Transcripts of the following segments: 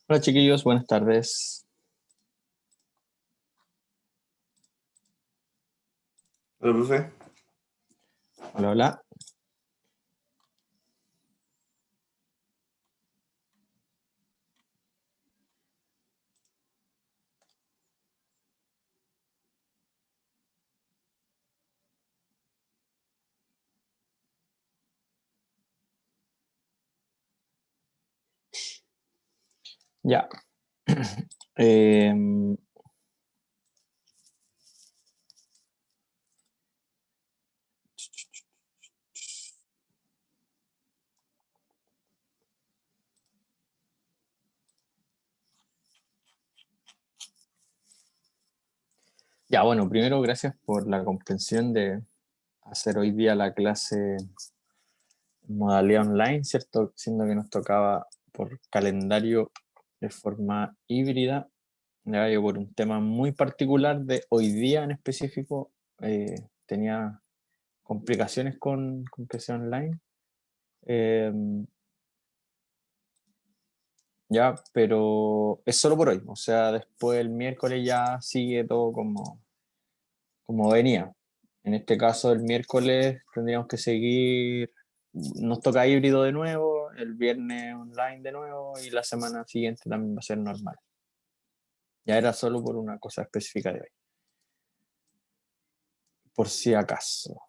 Hola chiquillos, buenas tardes. Hola, profe. Hola, hola. Ya. Em, ya, bueno, primero gracias por la comprensión de hacer hoy día la clase en modalidad online, ¿cierto? Siendo que nos tocaba por calendario de forma híbrida, ya yo por un tema muy particular de hoy día en específico, tenía complicaciones con que sea online. Em, Ya, pero es solo por hoy. O sea, después el miércoles ya sigue todo como venía. En este caso, el miércoles tendríamos que seguir, nos toca híbrido de nuevo, el viernes online de nuevo y la semana siguiente también va a ser normal. Ya era solo por una cosa específica de hoy. Por si acaso.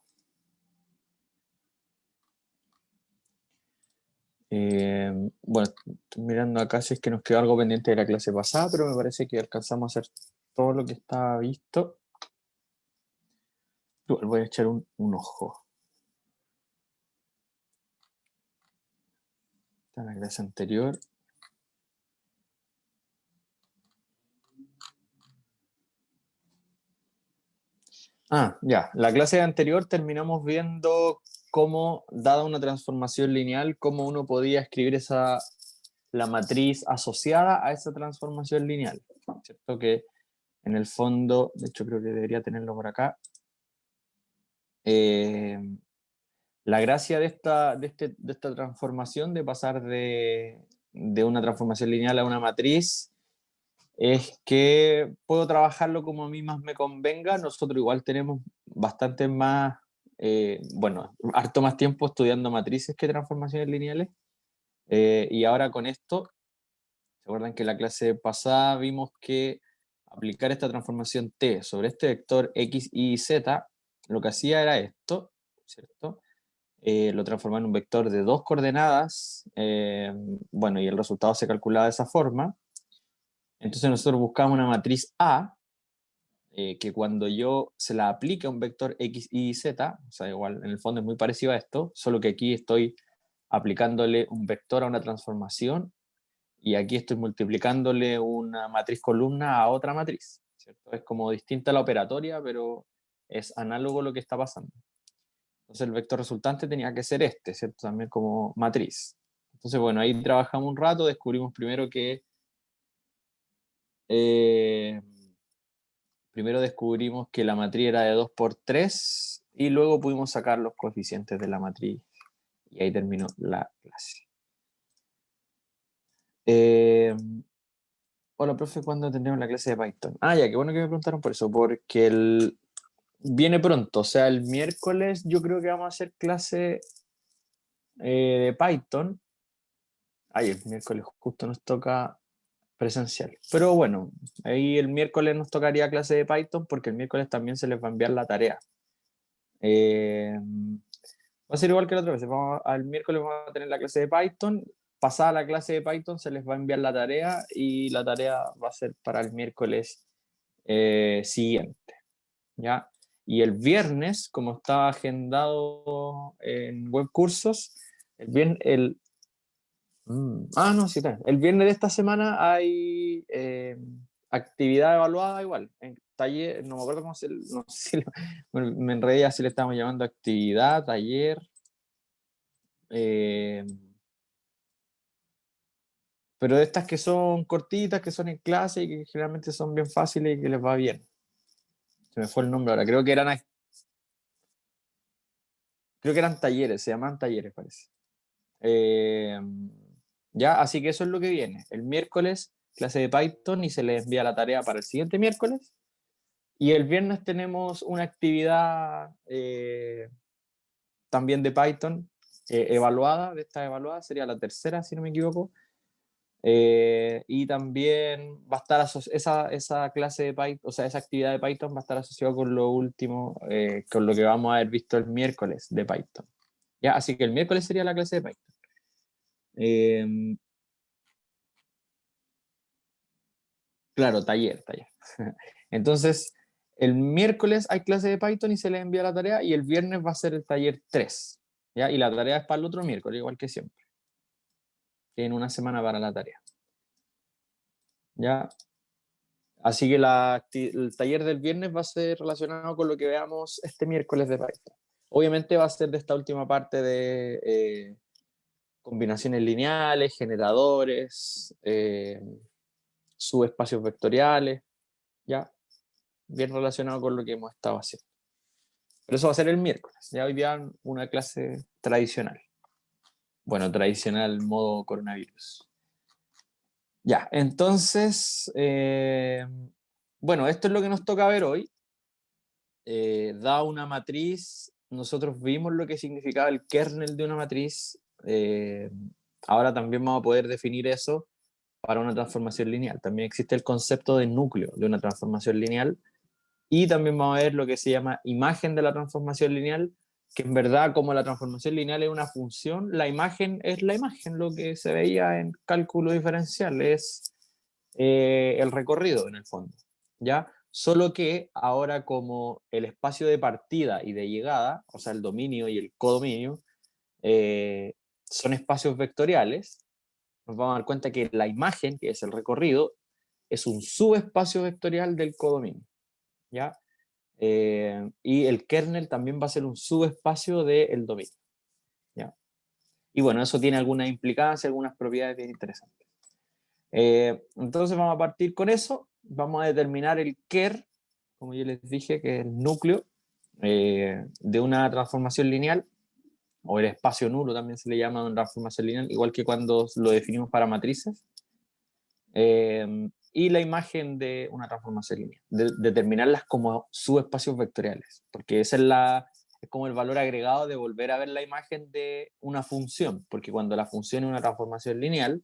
Bueno, estoy mirando acá si es que nos quedó algo pendiente de la clase pasada, pero me parece que alcanzamos a hacer todo lo que estaba visto. Igual voy a echar un ojo. Está en la clase anterior. Ya. La clase anterior terminamos viendo cómo, dada una transformación lineal, cómo uno podía escribir la matriz asociada a esa transformación lineal. ¿Cierto? Que en el fondo, de hecho creo que debería tenerlo por acá. eh, la gracia de esta transformación, de pasar de una transformación lineal a una matriz, es que puedo trabajarlo como a mí más me convenga. Nosotros igual tenemos bastante más, bueno, harto más tiempo estudiando matrices que transformaciones lineales. Y ahora con esto, ¿se acuerdan que en la clase pasada vimos que aplicar esta transformación T sobre este vector X, Y, Z, lo que hacía era esto, ¿cierto? Lo transformaba en un vector de dos coordenadas, bueno, y el resultado se calculaba de esa forma. Entonces nosotros buscamos una matriz A, que cuando yo se la aplique a un vector X, Y, Z, o sea, igual en el fondo es muy parecido a esto, solo que aquí estoy aplicándole un vector a una transformación y aquí estoy multiplicándole una matriz columna a otra matriz, ¿cierto? Es como distinta la operatoria, pero es análogo lo que está pasando. Entonces el vector resultante tenía que ser este, ¿cierto? También como matriz. Entonces, bueno, ahí trabajamos un rato, descubrimos eh, primero descubrimos que la matriz era de 2 por 3 y luego pudimos sacar los coeficientes de la matriz y ahí terminó la clase. Eh, Hola, profe, ¿cuándo tendremos la clase de Python? Ya, qué bueno que me preguntaron por eso, porque viene pronto, o sea, el miércoles yo creo que vamos a hacer clase de Python. El miércoles justo nos toca presencial. Pero bueno, ahí el miércoles nos tocaría clase de Python porque el miércoles también se les va a enviar la tarea. Eh, Va a ser igual que la otra vez. Al miércoles vamos a tener la clase de Python. Pasada la clase de Python se les va a enviar la tarea y la tarea va a ser para el miércoles siguiente. ¿Ya? Y el viernes, como estaba agendado en web cursos, el viernes, no, sí, está. El viernes de esta semana hay actividad evaluada igual. En taller, no me acuerdo cómo se, no sé si me enredé así le estamos llamando actividad, taller. eh, pero de estas que son cortitas, que son en clase y que generalmente son bien fáciles y que les va bien. Se me fue el nombre ahora. Creo que eran talleres, se llaman talleres, parece. Eh, ¿Ya? Así que eso es lo que viene. El miércoles, clase de Python y se les envía la tarea para el siguiente miércoles. Y el viernes tenemos una actividad también de Python evaluada, de esta evaluada, sería la tercera, si no me equivoco. Y también va a estar esa clase de Python, o sea, esa actividad de Python va a estar asociada con lo último, con lo que vamos a haber visto el miércoles de Python. ¿Ya? Así que el miércoles sería la clase de Python. Claro, taller. Entonces, el miércoles hay clase de Python y se les envía la tarea, y el viernes va a ser el taller 3, ¿ya? Y la tarea es para el otro miércoles, igual que siempre. Tienen una semana para la tarea. ¿Ya? Así que el taller del viernes va a ser relacionado con lo que veamos este miércoles de Python. Obviamente va a ser de esta última parte de combinaciones lineales, generadores, subespacios vectoriales, ¿ya? Bien relacionado con lo que hemos estado haciendo. Pero eso va a ser el miércoles. Ya hoy día una clase tradicional. Bueno, tradicional modo coronavirus. Ya, entonces, bueno, esto es lo que nos toca ver hoy. Da una matriz, nosotros vimos lo que significaba el kernel de una matriz. Ahora también vamos a poder definir eso para una transformación lineal. También existe el concepto de núcleo de una transformación lineal. Y también vamos a ver lo que se llama imagen de la transformación lineal, que en verdad, como la transformación lineal es una función, la imagen es la imagen, lo que se veía en cálculo diferencial, es el recorrido en el fondo, ¿ya? Solo que ahora, como el espacio de partida y de llegada, o sea, el dominio y el codominio, son espacios vectoriales, nos vamos a dar cuenta que la imagen, que es el recorrido, es un subespacio vectorial del codominio, ¿ya? Y el kernel también va a ser un subespacio del dominio, ¿ya? Y bueno, eso tiene algunas implicancias, algunas propiedades bien interesantes. Entonces vamos a partir con eso, vamos a determinar el ker, como yo les dije, que es el núcleo de una transformación lineal, o el espacio nulo también se le llama una transformación lineal, igual que cuando lo definimos para matrices. Y la imagen de una transformación lineal, determinarlas como subespacios vectoriales, porque esa es como el valor agregado de volver a ver la imagen de una función, porque cuando la función es una transformación lineal,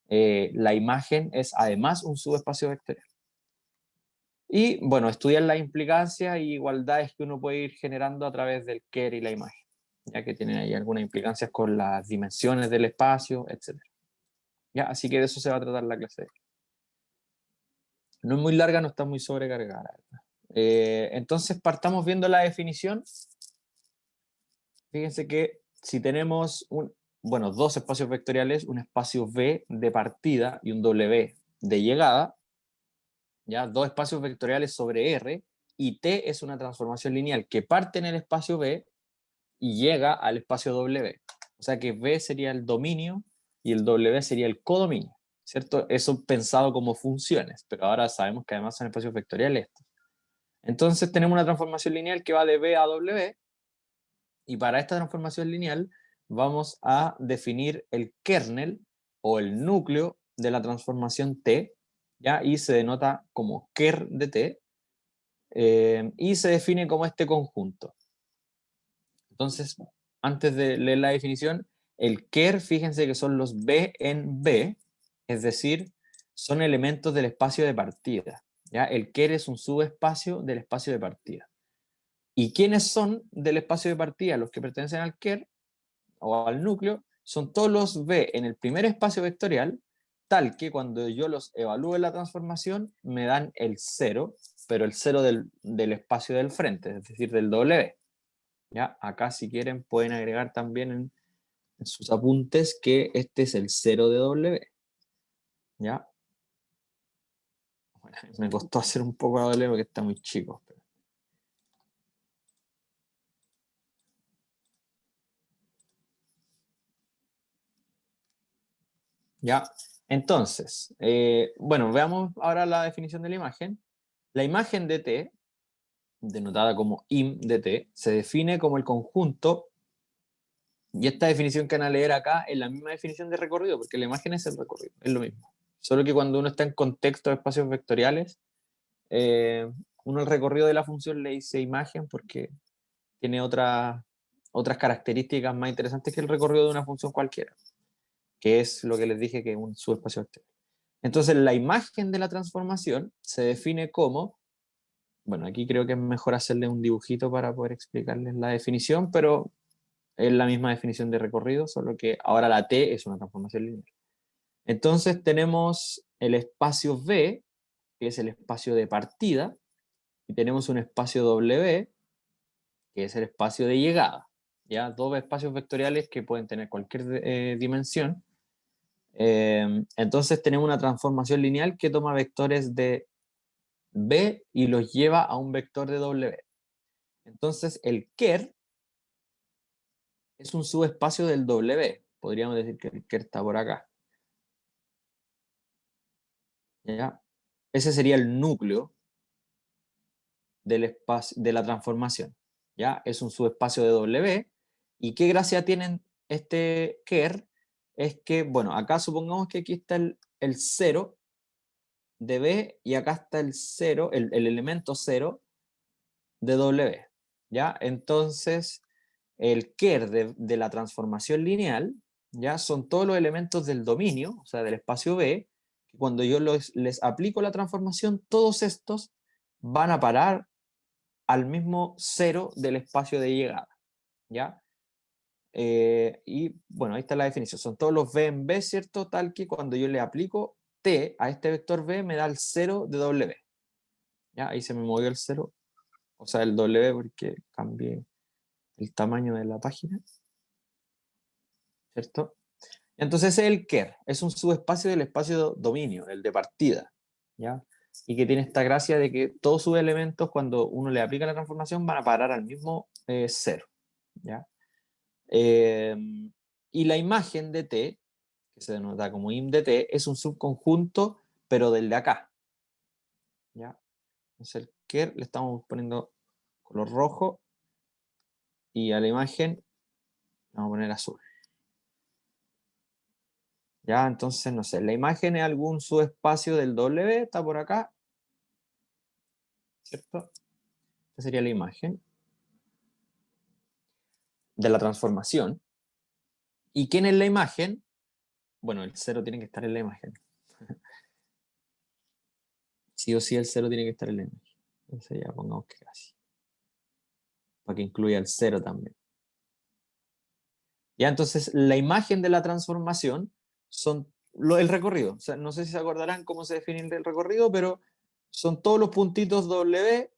la imagen es además un subespacio vectorial. Y bueno, estudiar las implicancias y igualdades que uno puede ir generando a través del ker y la imagen, ya que tienen ahí algunas implicancias con las dimensiones del espacio, etc. ¿Ya? Así que de eso se va a tratar la clase de hoy. No es muy larga, no está muy sobrecargada. Entonces partamos viendo la definición. Fíjense que si tenemos dos espacios vectoriales, un espacio V de partida y un W de llegada, ¿ya? Dos espacios vectoriales sobre R, y T es una transformación lineal que parte en el espacio V y llega al espacio W. O sea que V sería el dominio y el W sería el codominio, ¿cierto? Eso pensado como funciones, pero ahora sabemos que además son espacios vectoriales estos. Entonces tenemos una transformación lineal que va de V a W, y para esta transformación lineal vamos a definir el kernel o el núcleo de la transformación T, ¿ya? Y se denota como ker de T, y se define como este conjunto. Entonces, antes de leer la definición, el ker, fíjense que son los B en B, es decir, son elementos del espacio de partida, ¿ya? El ker es un subespacio del espacio de partida. ¿Y quiénes son del espacio de partida? Los que pertenecen al ker o al núcleo son todos los B en el primer espacio vectorial, tal que cuando yo los evalúe en la transformación me dan el 0, pero el 0 del espacio del frente, es decir, del W. ¿Ya? Acá, si quieren, pueden agregar también en sus apuntes que este es el 0 de W. ¿Ya? Bueno, me costó hacer un poco de W porque está muy chico. ¿Ya? Entonces, bueno, veamos ahora la definición de la imagen. La imagen de T, denotada como im de T, se define como el conjunto Y esta definición que van a leer acá es la misma definición de recorrido, porque la imagen es el recorrido, es lo mismo. Solo que cuando uno está en contexto de espacios vectoriales, uno el recorrido de la función le dice imagen porque tiene otras características más interesantes que el recorrido de una función cualquiera, que es lo que les dije que es un subespacio vectorial. Entonces la imagen de la transformación se define como, bueno, aquí creo que es mejor hacerle un dibujito para poder explicarles la definición, pero es la misma definición de recorrido, solo que ahora la T es una transformación lineal. Entonces tenemos el espacio V, que es el espacio de partida, y tenemos un espacio W, que es el espacio de llegada. ¿Ya? Dos espacios vectoriales que pueden tener cualquier dimensión. Entonces tenemos una transformación lineal que toma vectores de V y los lleva a un vector de W. Entonces el ker es un subespacio del W. Podríamos decir que el ker está por acá. ¿Ya? Ese sería el núcleo del espacio, de la transformación. ¿Ya? Es un subespacio de W. ¿Y qué gracia tienen este ker? Es que, bueno, acá supongamos que aquí está el 0 de B y acá está el 0, el elemento 0 de W. ¿Ya? Entonces, el ker de la transformación lineal, ¿ya? Son todos los elementos del dominio, o sea, del espacio B, que cuando yo les aplico la transformación, todos estos van a parar al mismo 0 del espacio de llegada. ¿Ya? Y bueno, ahí está la definición. Son todos los V en B, ¿cierto? Tal que cuando yo le aplico T a este vector V me da el 0 de W. ¿Ya? Ahí se me movió el 0, o sea, el W porque cambié el tamaño de la página, ¿cierto? Entonces ese es el ker, es un subespacio del espacio dominio, el de partida, ¿ya? Y que tiene esta gracia de que todos sus elementos, cuando uno le aplica la transformación, van a parar al mismo 0, ¿ya? Y la imagen de T, que se denota como im de T, es un subconjunto, pero del de acá, ¿ya? Entonces el ker le estamos poniendo color rojo y a la imagen vamos a poner azul. Ya, entonces, no sé, la imagen es algún subespacio del W, está por acá, ¿cierto? Esta sería la imagen de la transformación. ¿Y quién es la imagen? Bueno, el 0 tiene que estar en la imagen. Sí o sí el 0 tiene que estar en la imagen. Entonces ya pongamos que casi. Para que incluya el 0 también. Ya, entonces la imagen de la transformación son el recorrido. O sea, no sé si se acordarán cómo se define el recorrido, pero son todos los puntitos W,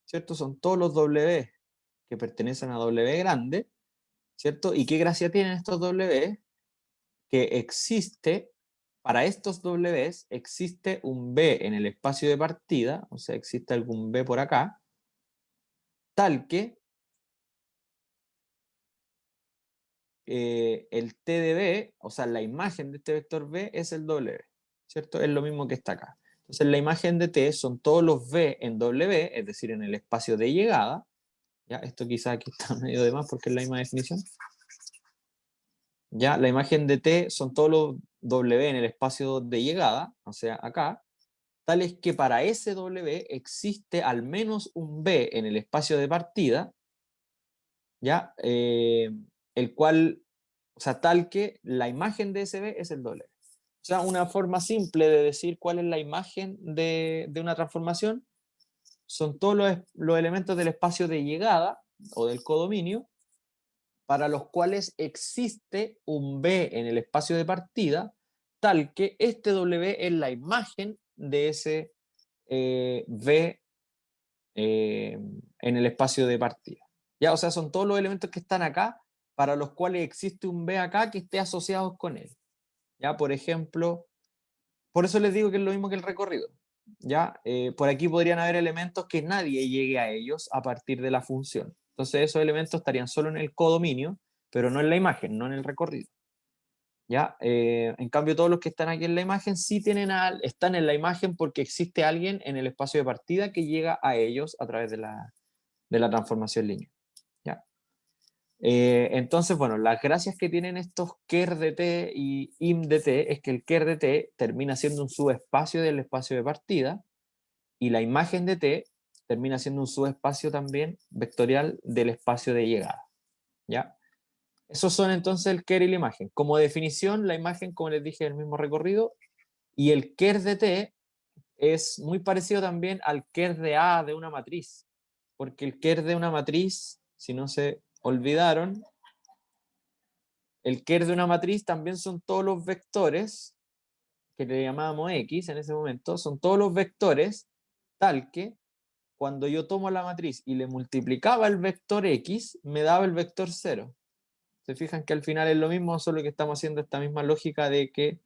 ¿cierto? Son todos los W que pertenecen a W grande, ¿cierto? ¿Y qué gracia tienen estos W? Que existe, para estos Ws, existe un B en el espacio de partida, o sea, existe algún B por acá, tal que el T de B, o sea, la imagen de este vector B es el W, ¿cierto? Es lo mismo que está acá. Entonces, la imagen de T son todos los V en W, es decir, en el espacio de llegada. ¿Ya? Esto quizá aquí está medio de más porque es la misma definición. ¿Ya? La imagen de T son todos los W en el espacio de llegada, o sea, acá, tal es que para ese W existe al menos un B en el espacio de partida, ¿ya? El cual, o sea, tal que la imagen de ese B es el W. O sea, una forma simple de decir cuál es la imagen de una transformación son todos los elementos del espacio de llegada o del codominio para los cuales existe un B en el espacio de partida, tal que este W es la imagen de ese V en el espacio de partida. ¿Ya? O sea, son todos los elementos que están acá para los cuales existe un B acá que esté asociado con él. ¿Ya? Por ejemplo, por eso les digo que es lo mismo que el recorrido. ¿Ya? Por aquí podrían haber elementos que nadie llegue a ellos a partir de la función. Entonces esos elementos estarían solo en el codominio, pero no en la imagen, no en el recorrido. ¿Ya? En cambio, todos los que están aquí en la imagen sí están en la imagen porque existe alguien en el espacio de partida que llega a ellos a través de la transformación lineal. ¿Ya? Entonces, bueno, las gracias que tienen estos ker de t y im de t es que el ker de t termina siendo un subespacio del espacio de partida y la imagen de t termina siendo un subespacio también vectorial del espacio de llegada. ¿Ya? Esos son entonces el ker y la imagen. Como definición, la imagen, como les dije, es el mismo recorrido, y el ker de t es muy parecido también al ker de A de una matriz, porque el ker de una matriz, si no se olvidaron, el ker de una matriz también son todos los vectores, que le llamábamos X en ese momento, son todos los vectores, tal que cuando yo tomo la matriz y le multiplicaba el vector X, me daba el vector 0. Se fijan que al final es lo mismo, solo que estamos haciendo esta misma lógica de que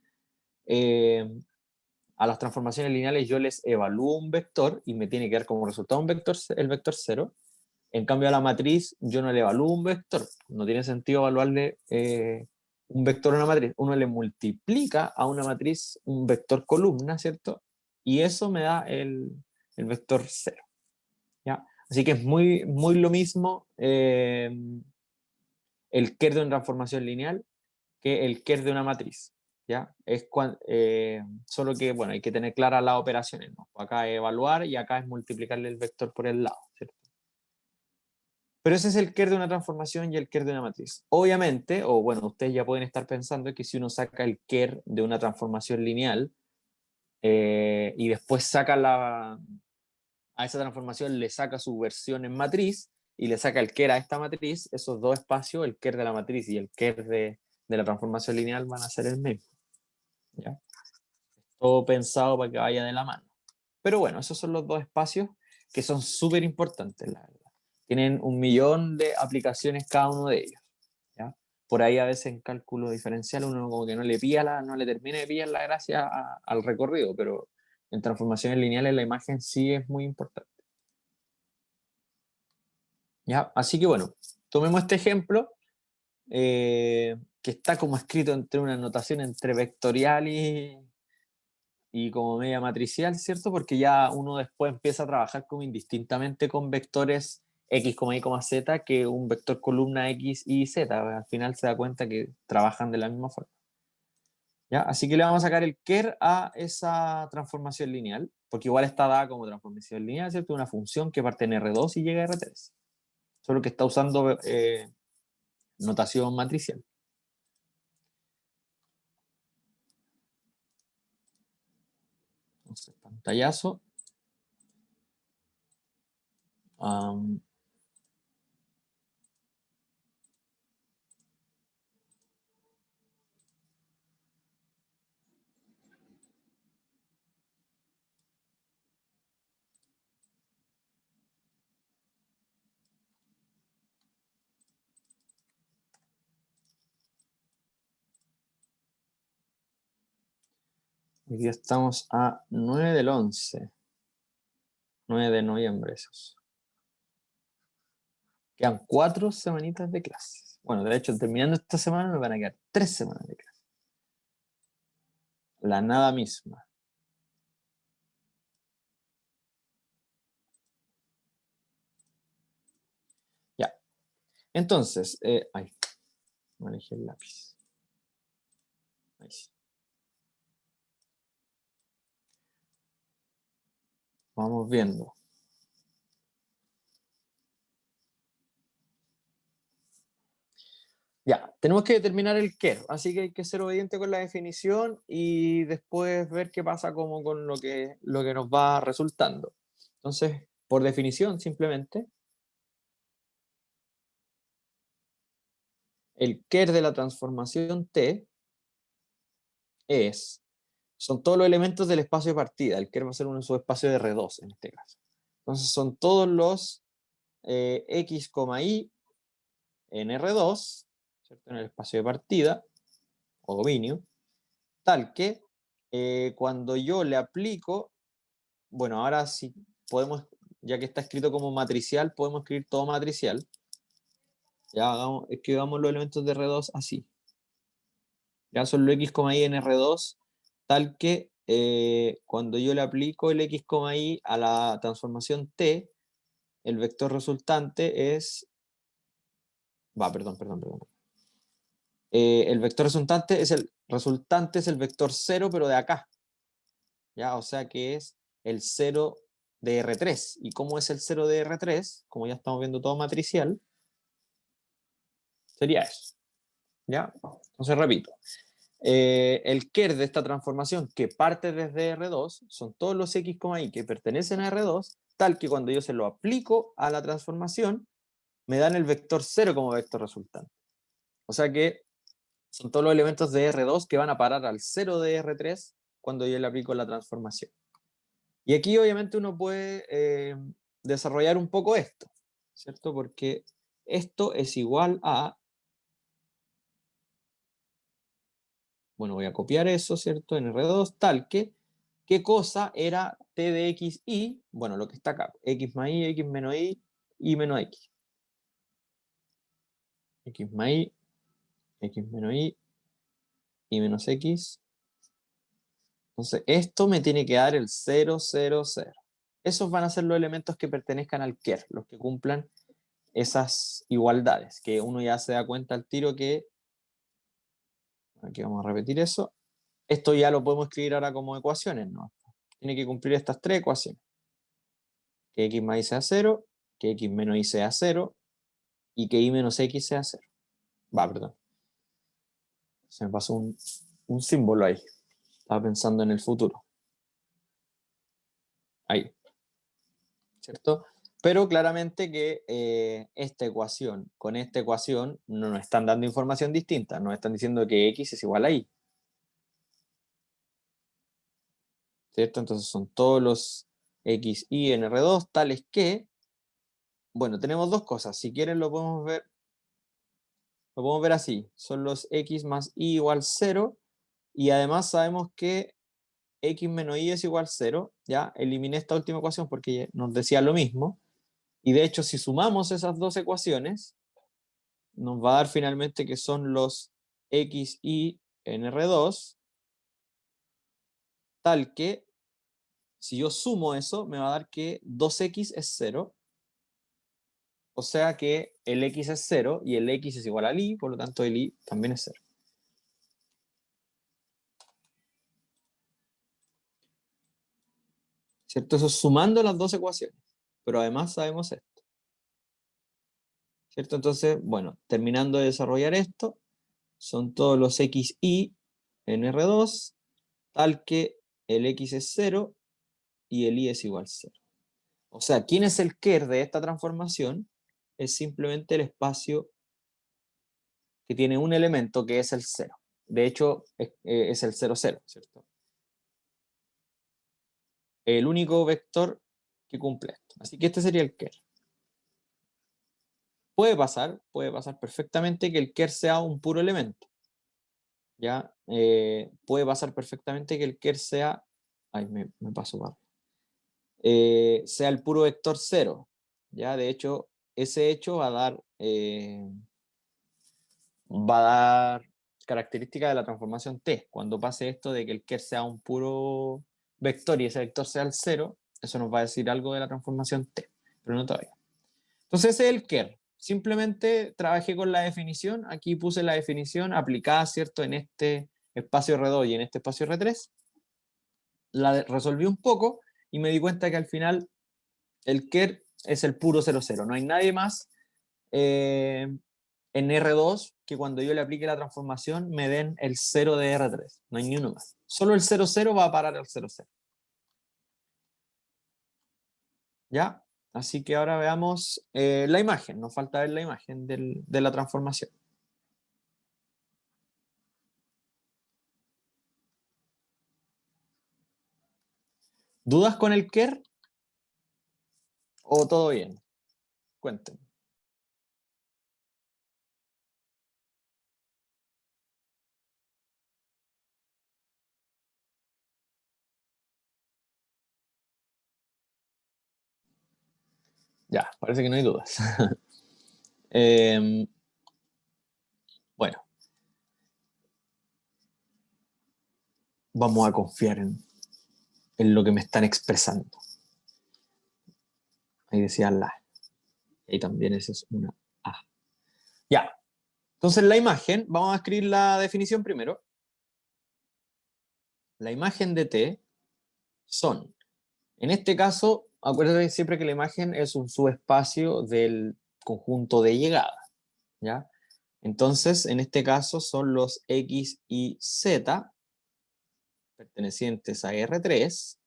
a las transformaciones lineales yo les evalúo un vector y me tiene que dar como resultado un vector, el vector 0. En cambio a la matriz yo no le evalúo un vector. No tiene sentido evaluarle un vector a una matriz. Uno le multiplica a una matriz un vector columna, ¿cierto? Y eso me da el vector 0. ¿Ya? Así que es muy, muy lo mismo el ker de una transformación lineal que el ker de una matriz. ¿Ya? Solo que, bueno, hay que tener claras las operaciones, ¿no? Acá es evaluar y acá es multiplicarle el vector por el lado, ¿cierto? Pero ese es el ker de una transformación y el ker de una matriz. Obviamente, o bueno, ustedes ya pueden estar pensando que si uno saca el ker de una transformación lineal y después saca a esa transformación le saca su versión en matriz y le saca el ker a esta matriz, esos dos espacios, el ker de la matriz y el ker de la transformación lineal van a ser el mismo. ¿Ya? Todo pensado para que vaya de la mano. Pero bueno, esos son los dos espacios que son súper importantes, la verdad. Tienen 1.000.000 de aplicaciones cada uno de ellos. ¿Ya? Por ahí a veces en cálculo diferencial uno como que no le termina de pillar la gracia al recorrido, pero en transformaciones lineales la imagen sí es muy importante. ¿Ya? Así que bueno, tomemos este ejemplo que está como escrito entre una notación entre vectorial y como media matricial, ¿cierto? Porque ya uno después empieza a trabajar como indistintamente con vectores x, y, z, que un vector columna x y z. Al final se da cuenta que trabajan de la misma forma. ¿Ya? Así que le vamos a sacar el ker a esa transformación lineal, porque igual está dada como transformación lineal, ¿cierto? Una función que parte en R2 y llega a R3. Solo que está usando notación matricial. Entonces, pantallazo. Hoy día estamos a 9 del 11. 9 de noviembre esos. Quedan 4 semanitas de clases. Bueno, de hecho, terminando esta semana me van a quedar 3 semanas de clases. La nada misma. Ya. Entonces, ay, no elegí el lápiz. Ahí sí. Vamos viendo. Ya, tenemos que determinar el ker, así que hay que ser obediente con la definición y después ver qué pasa como con lo que nos va resultando. Entonces, por definición, simplemente, el ker de la transformación T son todos los elementos del espacio de partida. El ker va a ser un subespacio de R2 en este caso. Entonces, son todos los x, y en R2, ¿cierto? En el espacio de partida o dominio, tal que cuando yo le aplico, bueno, ahora sí podemos, ya que está escrito como matricial, podemos escribir todo matricial. Ya escribamos los elementos de R2 así. Ya son los x, y en R2, tal que cuando yo le aplico el x, y a la transformación T, el vector resultante es Perdón. El vector resultante es el vector 0, pero de acá. ¿Ya? O sea que es el 0 de R3. ¿Y cómo es el 0 de R3? Como ya estamos viendo todo matricial, sería eso. ¿Ya? Entonces repito. El ker de esta transformación que parte desde R2 son todos los x, y que pertenecen a R2, tal que cuando yo se lo aplico a la transformación, me dan el vector 0 como vector resultante. O sea que son todos los elementos de R2 que van a parar al 0 de R3 cuando yo le aplico la transformación. Y aquí obviamente uno puede desarrollar un poco esto, ¿cierto? Porque esto es igual a... Bueno, voy a copiar eso, ¿cierto? En R2, tal que... ¿Qué cosa era t de x, y? Bueno, lo que está acá. X más y, x menos y menos x. X más x menos y menos x. Entonces, esto me tiene que dar el 0, 0, 0. Esos van a ser los elementos que pertenezcan al ker, los que cumplan esas igualdades, que uno ya se da cuenta al tiro que, aquí vamos a repetir eso, esto ya lo podemos escribir ahora como ecuaciones, ¿no? Tiene que cumplir estas tres ecuaciones. Que x más y sea 0, que x menos y sea 0, y que y menos x sea 0. Perdón. Se me pasó un símbolo ahí. Estaba pensando en el futuro. Ahí. ¿Cierto? Pero claramente que esta ecuación con esta ecuación no nos están dando información distinta. Nos están diciendo que x es igual a y. ¿Cierto? Entonces son todos los x, y en R2 tales que, bueno, tenemos dos cosas. Si quieren lo podemos ver así. Son los x más y igual 0. Y además sabemos que x menos y es igual 0. Ya eliminé esta última ecuación porque nos decía lo mismo. Y de hecho, si sumamos esas dos ecuaciones, nos va a dar finalmente que son los x, y en R2, tal que, si yo sumo eso, me va a dar que 2x es 0. O sea que el x es 0 y el x es igual al y, por lo tanto el y también es 0. ¿Cierto? Eso sumando las dos ecuaciones. Pero además sabemos esto. ¿Cierto? Entonces, bueno, terminando de desarrollar esto, son todos los x, y en R2, tal que el x es 0 y el y es igual a 0. O sea, ¿quién es el ker de esta transformación? Es simplemente el espacio que tiene un elemento que es el 0. De hecho, es el 0, 0, ¿cierto? El único vector que cumple esto. Así que este sería el ker. Puede pasar perfectamente que el ker sea un puro elemento. ¿Ya? Puede pasar perfectamente que el ker sea... Ay, me paso para... sea el puro vector 0. ¿Ya? De hecho, ese hecho va a dar característica de la transformación T. Cuando pase esto de que el ker sea un puro vector y ese vector sea el 0, eso nos va a decir algo de la transformación T, pero no todavía. Entonces ese es el ker. Simplemente trabajé con la definición. Aquí puse la definición aplicada, ¿cierto?, en este espacio R2 y en este espacio R3. La resolví un poco y me di cuenta que al final el ker es el puro 0, 0. No hay nadie más en R2 que cuando yo le aplique la transformación me den el 0 de R3. No hay ni uno más. Solo el 0, 0 va a parar al 0, 0. ¿Ya? Así que ahora veamos la imagen. Nos falta ver la imagen de la transformación. ¿Dudas con el ker? ¿O todo bien? Cuéntenme. Ya, parece que no hay dudas. Bueno, vamos a confiar en lo que me están expresando. Ahí decía la. Ahí también esa es una A. Ya. Entonces la imagen, vamos a escribir la definición primero. La imagen de T son, en este caso, acuérdate siempre que la imagen es un subespacio del conjunto de llegada, ¿ya? Entonces, en este caso son los X y Z pertenecientes a R3,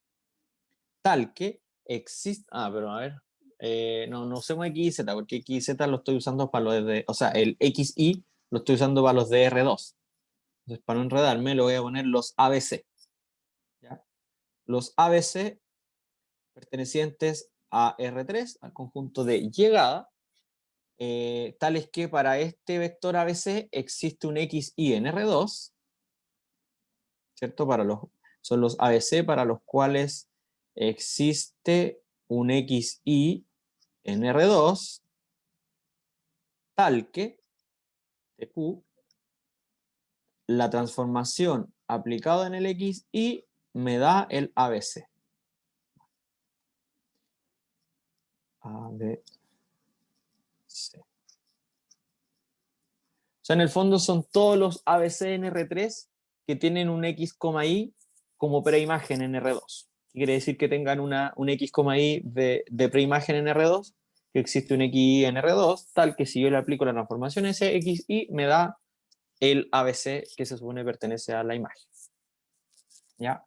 tal que existe... Ah, pero a ver, no usemos X y Z, porque X y Z lo estoy usando para los de... O sea, el X y lo estoy usando para los de R2. Entonces, para no enredarme, le voy a poner los ABC, ¿ya? Los ABC pertenecientes a R3, al conjunto de llegada, tales que para este vector ABC existe un XY en R2, ¿cierto? Son los ABC para los cuales existe un XY en R2, tal que de Q, la transformación aplicada en el XY me da el ABC. ABC. O sea, en el fondo son todos los ABC en R3 que tienen un X, Y como preimagen en R2. Quiere decir que tengan un X, Y de preimagen en R2, que existe un XY en R2, tal que si yo le aplico la transformación ese XY me da el ABC que se supone pertenece a la imagen. ¿Ya?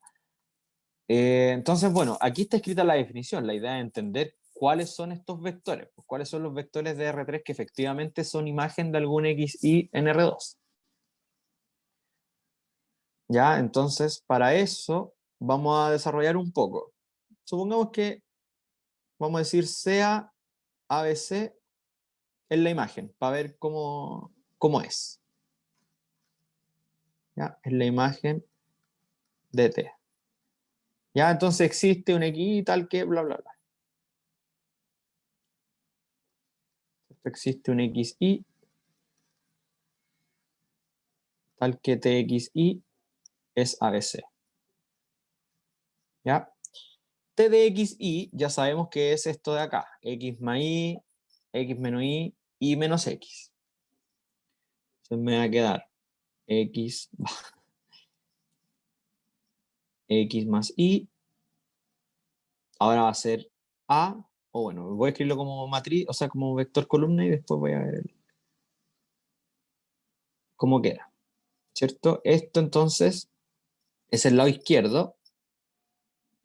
Entonces, bueno, aquí está escrita la definición. La idea es entender cuáles son estos vectores, pues, cuáles son los vectores de R3 que efectivamente son imagen de algún XY en R2. ¿Ya? Entonces, para eso vamos a desarrollar un poco. Supongamos que, vamos a decir, sea ABC en la imagen, para ver cómo es. ¿Ya? En la imagen de T. ¿Ya? Entonces existe un X tal que bla, bla, bla. Existe un XY tal que TXY es ABC. ¿Ya? T de XY ya sabemos que es esto de acá. X más Y, X menos Y menos X. Entonces me va a quedar X, X más Y. Ahora va a ser A, o bueno, voy a escribirlo como matriz, o sea, como vector columna y después voy a ver cómo queda. ¿Cierto? Esto entonces es el lado izquierdo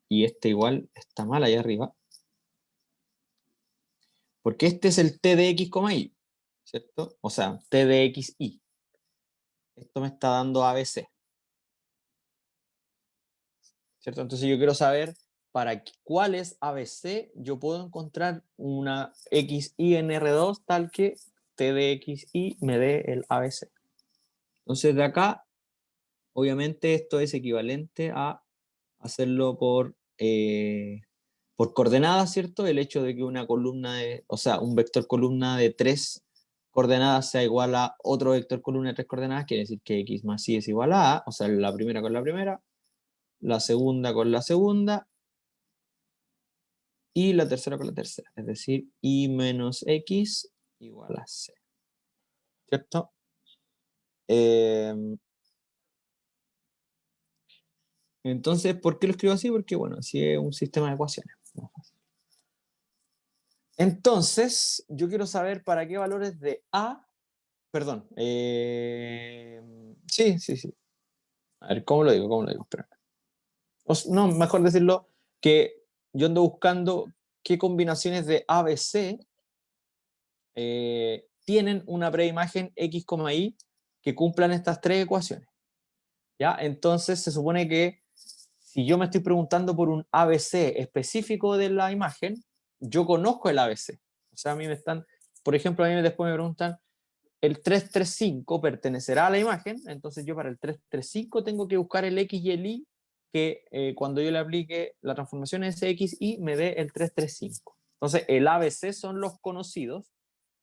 y este igual está mal allá arriba. Porque este es el T de X, Y, ¿cierto? O sea, T de X, Y. Esto me está dando ABC. ¿Cierto? Entonces yo quiero saber para cuáles ABC yo puedo encontrar una XY en R2 tal que T de XY me dé el ABC. Entonces de acá, obviamente esto es equivalente a hacerlo por coordenadas, ¿cierto? El hecho de que una columna o sea, un vector columna de 3 coordenadas sea igual a otro vector columna de 3 coordenadas, quiere decir que X más Y es igual a, o sea, la primera con la primera, la segunda con la segunda, y la tercera con la tercera, es decir, Y menos X igual a C, ¿cierto? Entonces, ¿por qué lo escribo así? Porque, bueno, así es un sistema de ecuaciones. Entonces, yo quiero saber para qué valores de A, perdón, sí. A ver, ¿cómo lo digo? Espera. No, mejor decirlo que yo ando buscando qué combinaciones de A, B, C tienen una preimagen X, Y que cumplan estas tres ecuaciones. ¿Ya? Entonces se supone que si yo me estoy preguntando por un ABC específico de la imagen, yo conozco el ABC. O sea, a mí me están, por ejemplo, a mí después me preguntan, ¿el 335 pertenecerá a la imagen? Entonces yo para el 335 tengo que buscar el X y el Y que cuando yo le aplique la transformación SXY me dé el 335. Entonces el ABC son los conocidos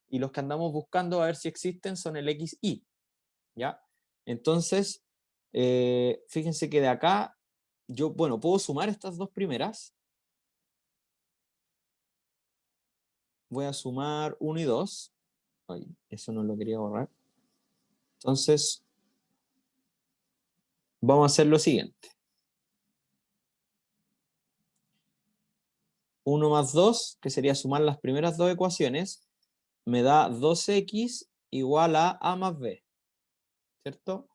y los que andamos buscando a ver si existen son el XY. ¿Ya? Entonces, fíjense que de acá, yo, bueno, puedo sumar estas dos primeras. Voy a sumar 1 y 2. Ay, eso no lo quería borrar. Entonces, vamos a hacer lo siguiente. 1 más 2, que sería sumar las primeras dos ecuaciones, me da 2x igual a más b, ¿cierto?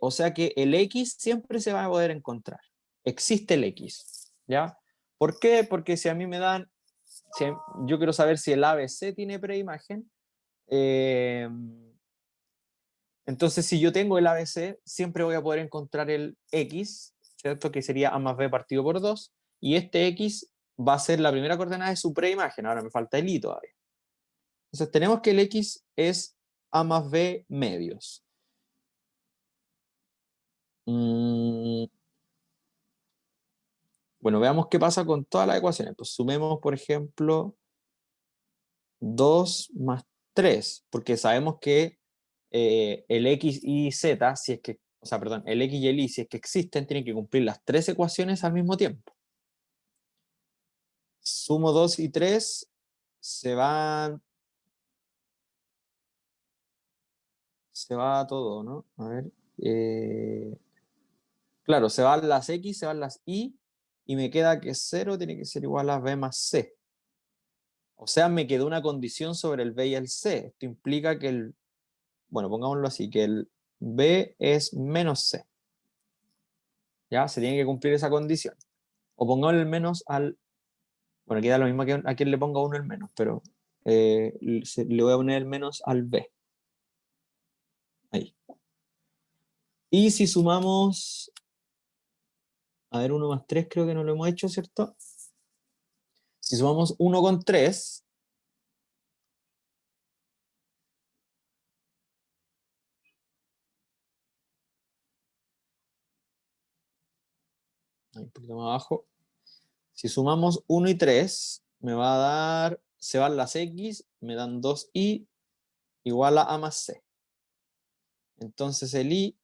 O sea que el x siempre se va a poder encontrar. Existe el x, ¿ya? ¿Por qué? Porque si a mí me dan, yo quiero saber si el ABC tiene preimagen, entonces si yo tengo el ABC, siempre voy a poder encontrar el x, ¿cierto? Que sería a más b partido por 2, y este x va a ser la primera coordenada de su preimagen. Ahora me falta el y todavía. Entonces tenemos que el x es a más b medios. Bueno, veamos qué pasa con todas las ecuaciones. Pues sumemos, por ejemplo, 2 más 3, porque sabemos que el x y z, si es que, o sea, perdón, el x y el y, si es que existen, tienen que cumplir las tres ecuaciones al mismo tiempo. Sumo 2 y 3, se va todo, ¿no? A ver. Claro, se van las x, se van las y me queda que 0 tiene que ser igual a b más c. O sea, me quedó una condición sobre el b y el c. Esto implica que el, bueno, pongámoslo así, que el b es menos c. ¿Ya? Se tiene que cumplir esa condición. O pongamos el menos al, bueno, queda lo mismo que a quien le ponga uno el menos, pero le voy a poner el menos al b. Ahí. Y si sumamos, a ver, 1 más 3 creo que no lo hemos hecho, ¿cierto? Si sumamos 1 con 3, ahí un poquito más abajo, si sumamos 1 y 3, me va a dar, se van las x, me dan 2y igual a más c. Entonces el y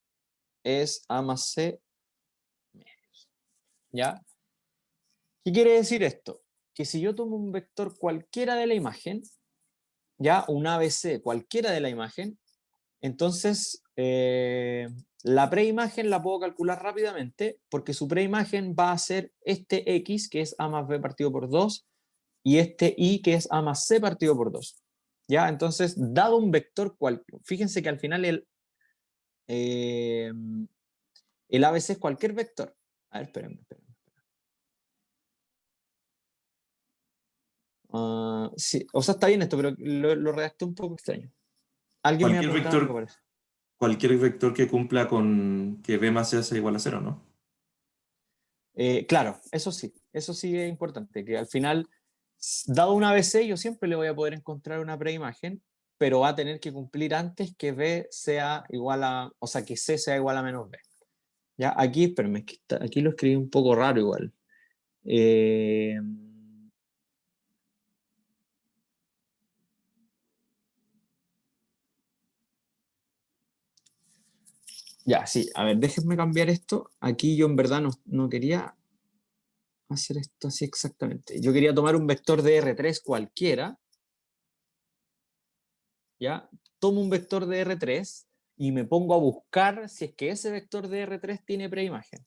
es a más c medios. ¿Ya? ¿Qué quiere decir esto? Que si yo tomo un vector cualquiera de la imagen, ya un ABC cualquiera de la imagen, entonces la preimagen la puedo calcular rápidamente porque su preimagen va a ser este x, que es a más b partido por 2, y este y, que es a más c partido por 2. ¿Ya? Entonces, dado un vector fíjense que al final eh, el ABC es cualquier vector. A ver, espérenme. Sí, o sea, está bien esto, pero lo redacté un poco extraño. Alguien me iba a Cualquier preguntar algo, vector, parece. cualquier vector que cumpla con que b más c sea igual a cero, ¿no? Claro, eso sí es importante, que al final, dado un ABC, yo siempre le voy a poder encontrar una preimagen, pero va a tener que cumplir antes que B sea igual a, o sea, que C sea igual a menos B. Ya, aquí, espérame, aquí lo escribí un poco raro igual. Eh, ya, sí, a ver, déjenme cambiar esto. Aquí yo en verdad no quería hacer esto así exactamente. Yo quería tomar un vector de R3 cualquiera, ¿ya? Tomo un vector de R3 y me pongo a buscar si es que ese vector de R3 tiene preimagen,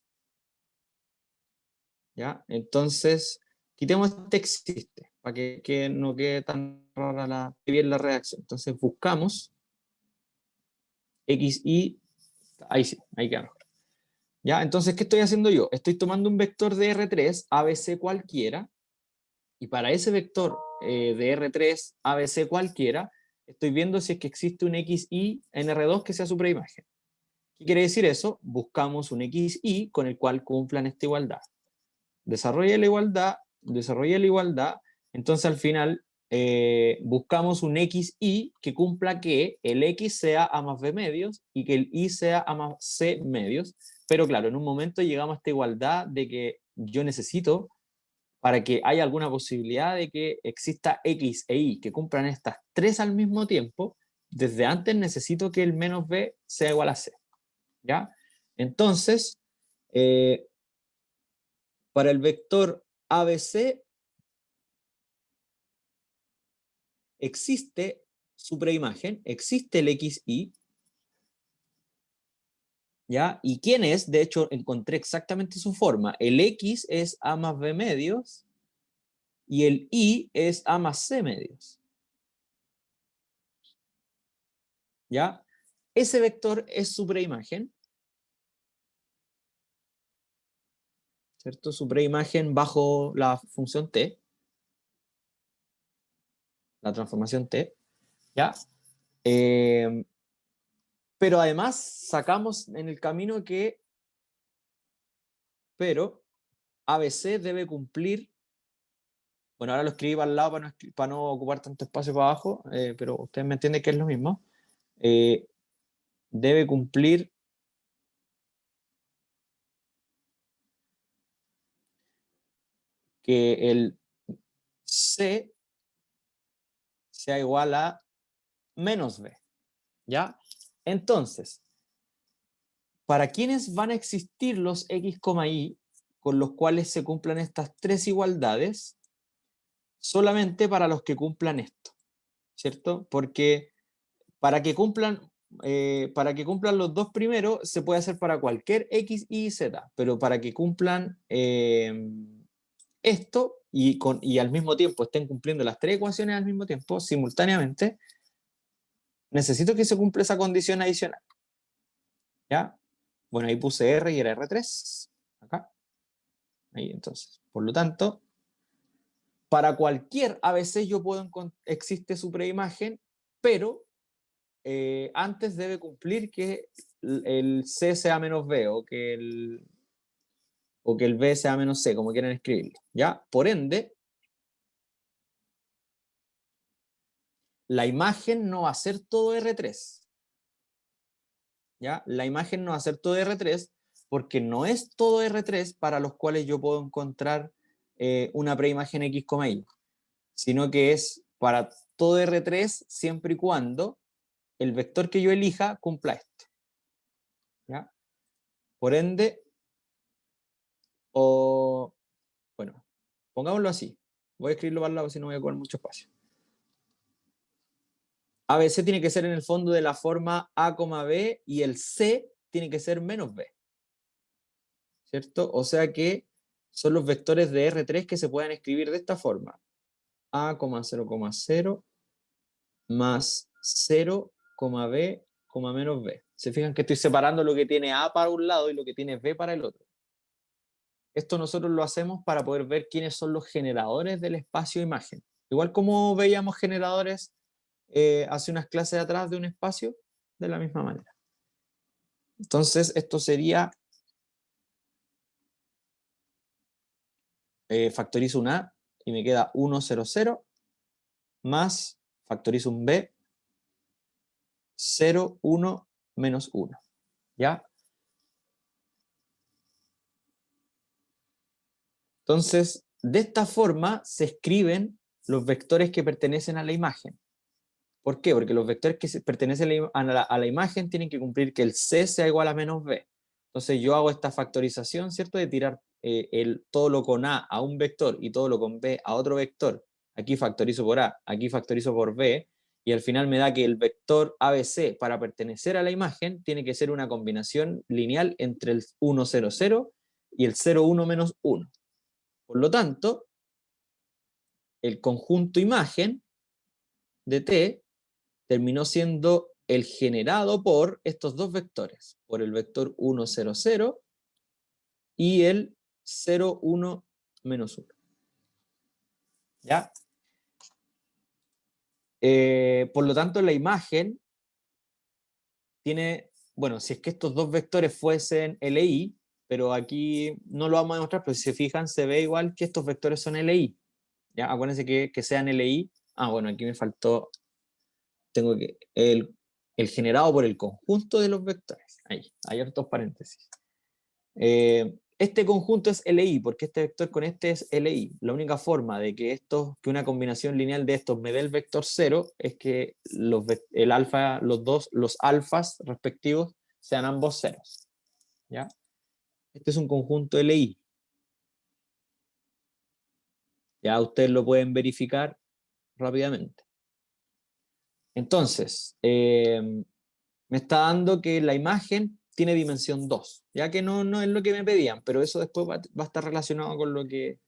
¿ya? Entonces, quitemos este existe, para que no quede tan rara bien la redacción. Entonces, buscamos x, y, ahí sí, ahí queda mejor. ¿Ya? Entonces, ¿qué estoy haciendo yo? Estoy tomando un vector de R3, ABC cualquiera, y para ese vector de R3, ABC cualquiera, estoy viendo si es que existe un XY en R2 que sea su preimagen. ¿Qué quiere decir eso? Buscamos un XY con el cual cumplan esta igualdad. Desarrolla la igualdad, entonces al final buscamos un XY que cumpla que el X sea A más B medios y que el Y sea A más C medios, pero claro, en un momento llegamos a esta igualdad de que yo necesito, para que haya alguna posibilidad de que exista X e Y que cumplan estas tres al mismo tiempo, desde antes necesito que el menos B sea igual a C. ¿Ya? Entonces, eh, para el vector ABC existe su preimagen, existe el XY, ¿ya? ¿Y quién es? De hecho, encontré exactamente su forma. El X es A más B medios y el Y es A más C medios. ¿Ya? Ese vector es su preimagen, ¿cierto? Su preimagen bajo la función t, la transformación t, ¿ya? Pero además sacamos en el camino que, pero ABC debe cumplir, bueno, ahora lo escribí para el lado para no ocupar tanto espacio para abajo, pero ustedes me entienden que es lo mismo. Debe cumplir que el C sea igual a menos B, ¿ya? Entonces, ¿para quiénes van a existir los X, Y con los cuales se cumplan estas tres igualdades? Solamente para los que cumplan esto, ¿cierto? Porque para que cumplan los dos primeros se puede hacer para cualquier X, Y, Z, pero para que cumplan esto y al mismo tiempo estén cumpliendo las tres ecuaciones al mismo tiempo, simultáneamente, necesito que se cumpla esa condición adicional. ¿Ya? Bueno, ahí puse R y era R3. Acá. Ahí entonces. Por lo tanto, para cualquier ABC yo puedo existe su preimagen, pero antes debe cumplir que el C sea menos B o que el B sea menos C, como quieran escribirlo. ¿Ya? Por ende, la imagen no va a ser todo R3. ¿Ya? La imagen no va a ser todo R3 porque no es todo R3 para los cuales yo puedo encontrar una preimagen X, Y, sino que es para todo R3 siempre y cuando el vector que yo elija cumpla esto. ¿Ya? Por ende, bueno, pongámoslo así. Voy a escribirlo para el lado si no voy a ocupar mucho espacio. ABC tiene que ser en el fondo de la forma A, B y el C tiene que ser menos B. ¿Cierto? O sea que son los vectores de R3 que se pueden escribir de esta forma. A, 0,0 más 0, B, menos B. Se fijan que estoy separando lo que tiene A para un lado y lo que tiene B para el otro. Esto nosotros lo hacemos para poder ver quiénes son los generadores del espacio imagen. Igual como veíamos generadores hace unas clases atrás de un espacio, de la misma manera. Entonces, esto sería, factorizo un A y me queda 1, 0, 0, más, factorizo un B, 0, 1, menos 1. ¿Ya? Entonces, de esta forma se escriben los vectores que pertenecen a la imagen. ¿Por qué? Porque los vectores que pertenecen a la imagen tienen que cumplir que el C sea igual a menos B. Entonces yo hago esta factorización, ¿cierto? De tirar todo lo con A un vector y todo lo con B a otro vector. Aquí factorizo por A, aquí factorizo por B, y al final me da que el vector ABC para pertenecer a la imagen tiene que ser una combinación lineal entre el 1, 0, 0 y el 0, 1, menos 1. Por lo tanto, el conjunto imagen de T terminó siendo el generado por estos dos vectores, por el vector 1, 0, 0 y el 0, 1, menos 1. ¿Ya? Por lo tanto, la imagen tiene, bueno, si es que estos dos vectores fuesen LI, pero aquí no lo vamos a demostrar, pero si se fijan, se ve igual que estos vectores son LI. ¿Ya? Acuérdense que sean LI. Bueno, aquí me faltó, tengo que, el generado por el conjunto de los vectores. Ahí, hay hartos paréntesis. Este conjunto es LI, porque este vector con este es LI. La única forma de que una combinación lineal de estos me dé el vector 0 es que los alfas respectivos sean ambos ceros. ¿Ya? Este es un conjunto LI. Ya ustedes lo pueden verificar rápidamente. Entonces, me está dando que la imagen tiene dimensión 2, ya que no es lo que me pedían, pero eso después va a estar relacionado con lo que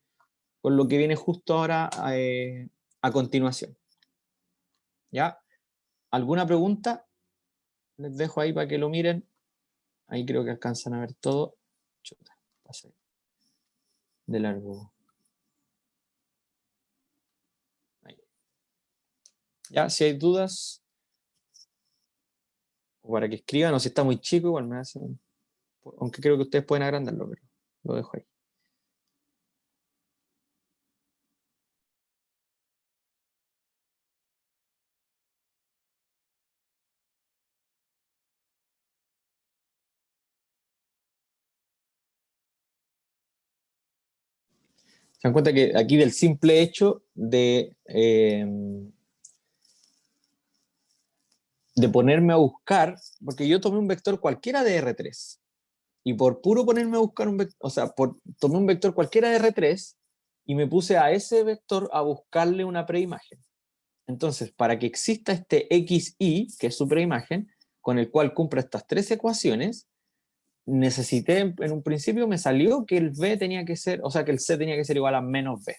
viene justo ahora a continuación. ¿Ya? ¿Alguna pregunta? Les dejo ahí para que lo miren. Ahí creo que alcanzan a ver todo. Chuta, pasé de largo. Ahí. Ya, si hay dudas, o para que escriban, o si está muy chico, igual me hacen. Aunque creo que ustedes pueden agrandarlo, pero lo dejo ahí. Se dan cuenta que aquí del simple hecho de ponerme a buscar, porque yo tomé un vector cualquiera de R3, y por puro ponerme a buscar un vector, o sea, tomé un vector cualquiera de R3 y me puse a ese vector a buscarle una preimagen. Entonces, para que exista este XY, que es su preimagen, con el cual cumpla estas tres ecuaciones, necesité, en un principio me salió que el B tenía que ser, o sea, que el C tenía que ser igual a menos B.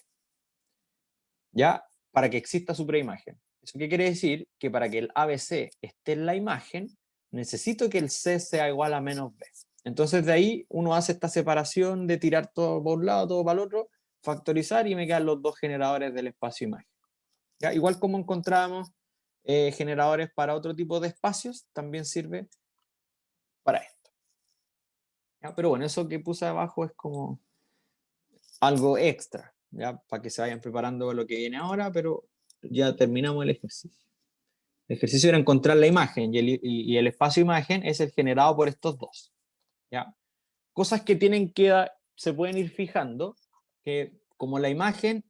¿Ya? Para que exista su preimagen. ¿Eso qué quiere decir? Que para que el ABC esté en la imagen, necesito que el C sea igual a menos B. Entonces de ahí uno hace esta separación de tirar todo por un lado, todo para el otro, factorizar y me quedan los dos generadores del espacio imagen. ¿Ya? Igual como encontrábamos generadores para otro tipo de espacios, también sirve para esto. ¿Ya? Pero bueno, eso que puse abajo es como algo extra, ¿ya? Para que se vayan preparando lo que viene ahora, pero ya terminamos el ejercicio. El ejercicio era encontrar la imagen y el espacio imagen es el generado por estos dos. ¿Ya? Cosas que se pueden ir fijando, que como la imagen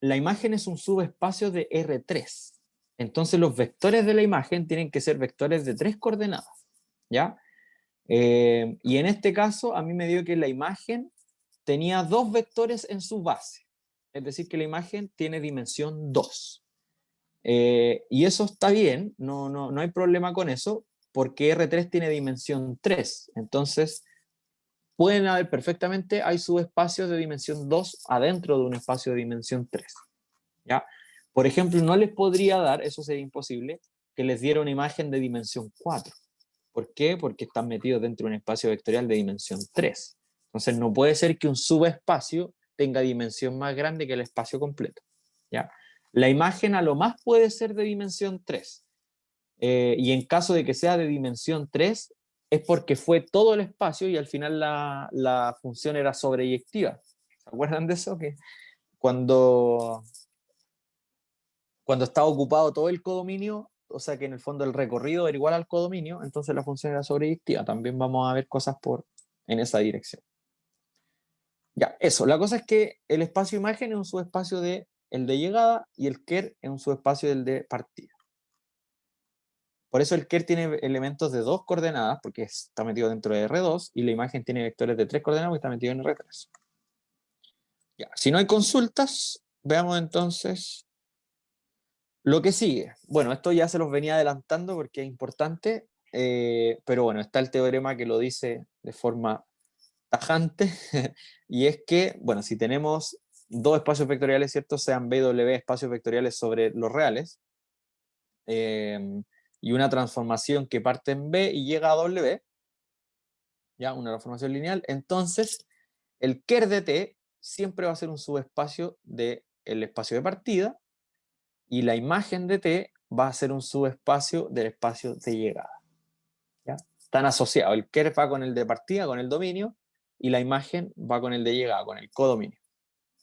es un subespacio de R3. Entonces los vectores de la imagen tienen que ser vectores de 3 coordenadas. ¿Ya? Y en este caso a mí me dio que la imagen tenía 2 vectores en su base. Es decir, que la imagen tiene dimensión 2. Y eso está bien, no hay problema con eso, porque R3 tiene dimensión 3. Entonces, pueden haber perfectamente, hay subespacios de dimensión 2 adentro de un espacio de dimensión 3. ¿Ya? Por ejemplo, no les podría dar, eso sería imposible, que les diera una imagen de dimensión 4. ¿Por qué? Porque están metidos dentro de un espacio vectorial de dimensión 3. Entonces, no puede ser que un subespacio tenga dimensión más grande que el espacio completo. ¿Ya? La imagen a lo más puede ser de dimensión 3. Y en caso de que sea de dimensión 3, es porque fue todo el espacio y al final la función era sobreyectiva. ¿Se acuerdan de eso? Que cuando, cuando estaba ocupado todo el codominio, o sea que en el fondo el recorrido era igual al codominio, entonces la función era sobreyectiva. También vamos a ver cosas en esa dirección. Ya, eso. La cosa es que el espacio imagen es un subespacio de el de llegada y el ker es un subespacio del de partida. Por eso el ker tiene elementos de 2 coordenadas, porque está metido dentro de R2, y la imagen tiene vectores de 3 coordenadas, porque está metido en R3. Ya, si no hay consultas, veamos entonces lo que sigue. Bueno, esto ya se los venía adelantando porque es importante, pero bueno, está el teorema que lo dice de forma tajante, y es que, bueno, si tenemos dos espacios vectoriales, ¿cierto? Sean B y W espacios vectoriales sobre los reales, y una transformación que parte en B y llega a W, ya, una transformación lineal, entonces el ker de T siempre va a ser un subespacio del espacio de partida, y la imagen de T va a ser un subespacio del espacio de llegada. ¿Ya? Están asociados, el ker va con el de partida, con el dominio, y la imagen va con el de llegada, con el codominio.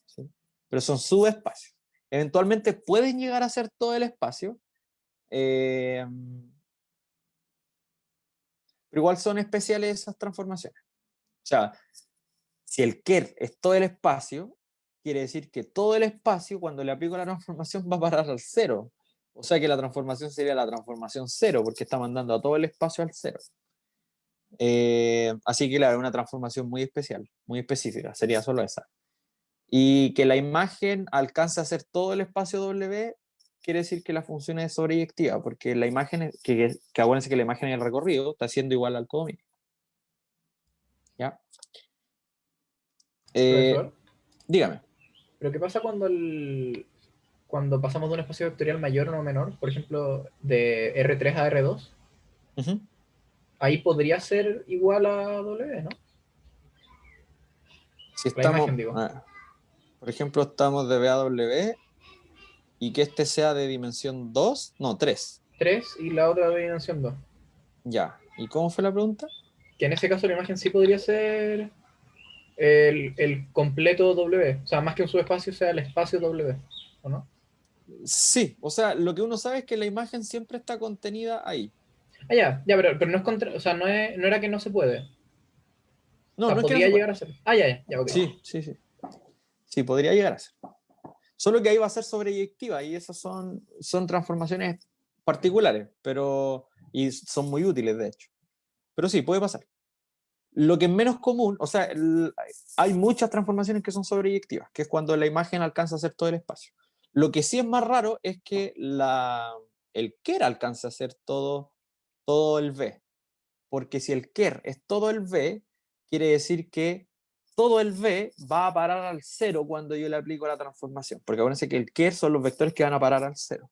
¿Sí? Pero son subespacios. Eventualmente pueden llegar a ser todo el espacio, pero igual son especiales esas transformaciones. O sea, si el ker es todo el espacio, quiere decir que todo el espacio, cuando le aplico la transformación, va a parar al cero. O sea que la transformación sería la transformación cero, porque está mandando a todo el espacio al cero. Así que claro, una transformación muy especial, muy específica, sería solo esa. Y que la imagen alcance a ser todo el espacio W, quiere decir que la función es sobreyectiva, porque la imagen, que acuérdense que la imagen en el recorrido está siendo igual al codominio. ¿Ya? Profesor, Dígame. ¿pero qué pasa cuando cuando pasamos de un espacio vectorial mayor a uno menor? Por ejemplo, de R3 a R2. Ujú. Ahí podría ser igual a W, ¿no? Si La estamos, imagen, digo. por ejemplo, estamos de BAW y que este sea de dimensión 2, no, 3. 3 y la otra de dimensión 2. Ya. ¿Y cómo fue la pregunta? Que en ese caso la imagen sí podría ser el completo W. O sea, más que un subespacio sea el espacio W, ¿o no? Sí, o sea, lo que uno sabe es que la imagen siempre está contenida ahí. Ah, ya, pero no es contra, o sea, no era que no se puede. O No, sea, no es que no podría se pueda. llegar a ser. Ah, ya, ok. Sí, sí, sí. Sí, podría llegar a ser. Solo que ahí va a ser sobreyectiva y esas son transformaciones particulares, y son muy útiles, de hecho. Pero sí, puede pasar. Lo que es menos común, o sea, hay muchas transformaciones que son sobreyectivas, que es cuando la imagen alcanza a hacer todo el espacio. Lo que sí es más raro es que el Kerr alcance a hacer todo el V, porque si el Kerr es todo el V, quiere decir que todo el V va a parar al cero cuando yo le aplico la transformación, porque acuérdense que el Kerr son los vectores que van a parar al cero.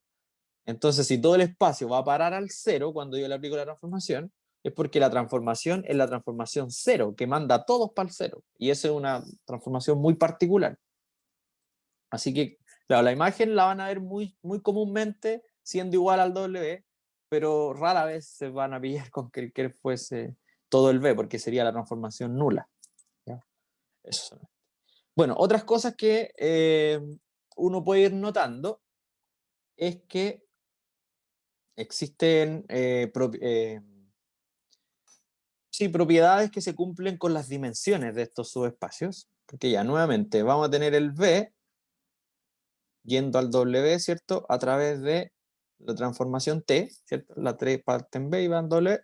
Entonces, si todo el espacio va a parar al cero cuando yo le aplico la transformación, es porque la transformación es la transformación cero, que manda a todos para el cero. Y eso es una transformación muy particular. Así que, claro, la imagen la van a ver muy, muy comúnmente siendo igual al W, pero rara vez se van a pillar con que el Kerr fuese todo el V, porque sería la transformación nula. ¿Ya? Eso son. Bueno, otras cosas que uno puede ir notando es que existen sí, propiedades que se cumplen con las dimensiones de estos subespacios, porque ya nuevamente vamos a tener el V yendo al W, ¿cierto? A través de la transformación T, ¿cierto? La 3 parte en B y va en W.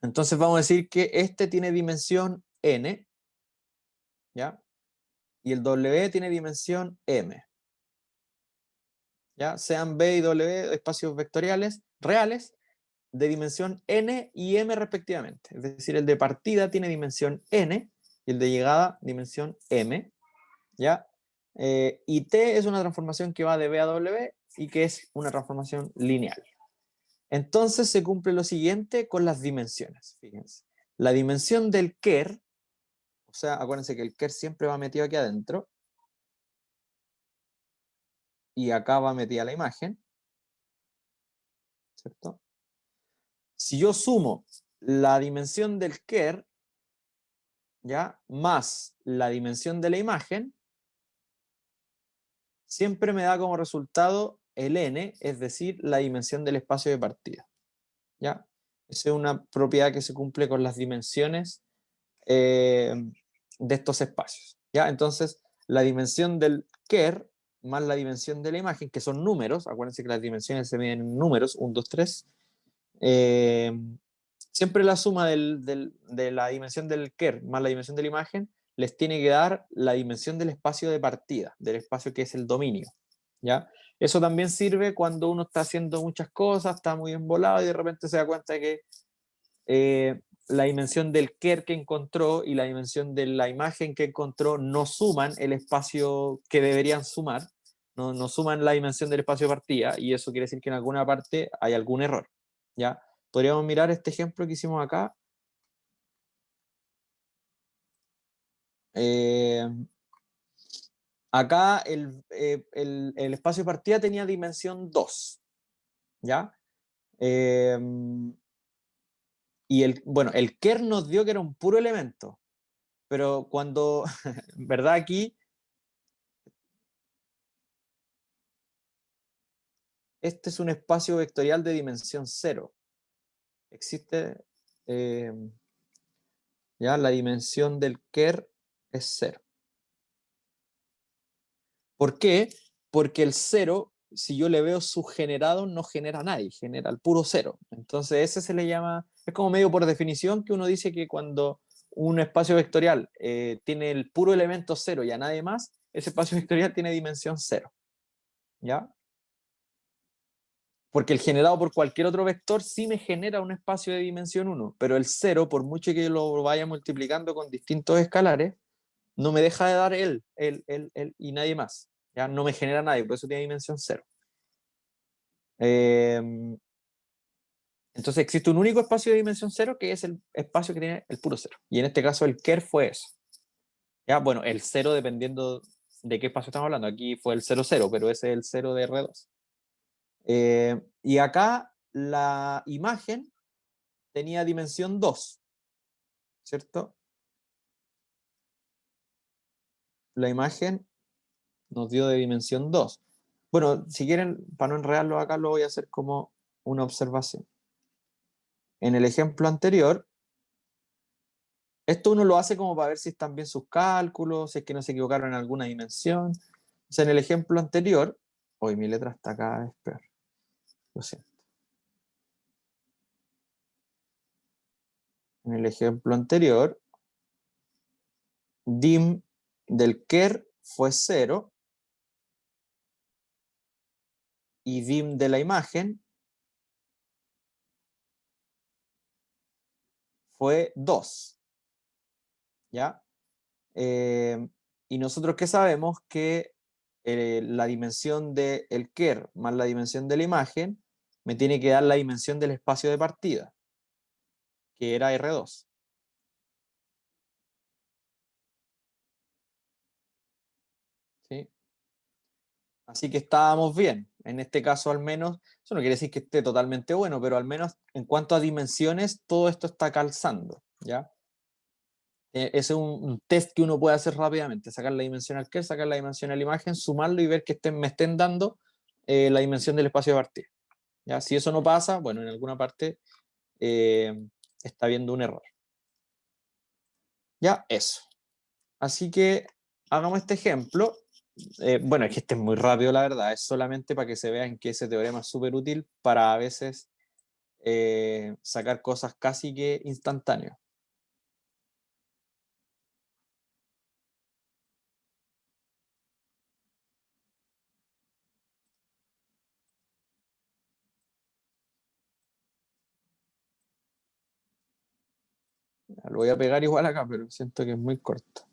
Entonces vamos a decir que este tiene dimensión N, ¿ya? Y el W tiene dimensión M, ¿ya? Sean B y W espacios vectoriales reales de dimensión N y M respectivamente. Es decir, el de partida tiene dimensión N y el de llegada dimensión M, ¿ya? Y T es una transformación que va de B a W y que es una transformación lineal. Entonces se cumple lo siguiente con las dimensiones. Fíjense. La dimensión del Kerr, o sea, acuérdense que el Kerr siempre va metido aquí adentro y acá va metida la imagen, ¿cierto? Si yo sumo la dimensión del Kerr, ¿ya? Más la dimensión de la imagen, siempre me da como resultado el n, es decir, la dimensión del espacio de partida. ¿Ya? Esa es una propiedad que se cumple con las dimensiones de estos espacios. ¿Ya? Entonces, la dimensión del Kerr más la dimensión de la imagen, que son números, acuérdense que las dimensiones se miden en números, 1, 2, 3, siempre la suma de la dimensión del Kerr más la dimensión de la imagen les tiene que dar la dimensión del espacio de partida, del espacio que es el dominio. ¿Ya? Eso también sirve cuando uno está haciendo muchas cosas, está muy embolado y de repente se da cuenta que la dimensión del Kerr que encontró y la dimensión de la imagen que encontró no suman el espacio que deberían sumar, no suman la dimensión del espacio de partida, y eso quiere decir que en alguna parte hay algún error. ¿Ya? Podríamos mirar este ejemplo que hicimos acá. Acá el espacio de partida tenía dimensión 2, ¿ya? Y bueno, el Kerr nos dio que era un puro elemento, pero cuando, ¿verdad? Aquí, este es un espacio vectorial de dimensión 0. Existe, eh, ya, la dimensión del Kerr es 0. ¿Por qué? Porque el 0, si yo le veo subgenerado, no genera a nadie, genera el puro 0. Entonces ese se le llama, es como medio por definición que uno dice que cuando un espacio vectorial tiene el puro elemento 0 y a nadie más, ese espacio vectorial tiene dimensión 0. ¿ya? Porque el generado por cualquier otro vector sí me genera un espacio de dimensión 1, pero el 0, por mucho que lo vaya multiplicando con distintos escalares, no me deja de dar él y nadie más. ¿Ya? No me genera nadie, por eso tiene dimensión 0. Entonces existe un único espacio de dimensión 0 que es el espacio que tiene el puro 0. Y en este caso el ker fue eso. ¿Ya? Bueno, el 0 dependiendo de qué espacio estamos hablando. Aquí fue el 0, 0, pero ese es el 0 de R2. Y acá la imagen tenía dimensión 2, ¿cierto? La imagen nos dio de dimensión 2. Bueno, si quieren, para no enredarlo acá, lo voy a hacer como una observación. En el ejemplo anterior, esto uno lo hace como para ver si están bien sus cálculos, si es que no se equivocaron en alguna dimensión. O sea, en el ejemplo anterior, hoy mi letra está cada vez peor, lo siento. En el ejemplo anterior, dim del ker fue 0 y dim de la imagen fue 2. ¿Ya? Y nosotros que sabemos que la dimensión del ker más la dimensión de la imagen me tiene que dar la dimensión del espacio de partida, que era R2. ¿Sí? Así que estábamos bien. En este caso al menos, eso no quiere decir que esté totalmente bueno, pero al menos en cuanto a dimensiones, todo esto está calzando, ¿ya? Ese es un test que uno puede hacer rápidamente, sacar la dimensión al ker, sacar la dimensión a la imagen, sumarlo y ver que me estén dando la dimensión del espacio de partida. ¿Ya? Si eso no pasa, bueno, en alguna parte está habiendo un error. Ya, eso. Así que hagamos este ejemplo. Bueno, es que este es muy rápido, la verdad. Es solamente para que se vean que ese teorema es súper útil para a veces sacar cosas casi que instantáneas. Lo voy a pegar igual acá, pero siento que es muy corto.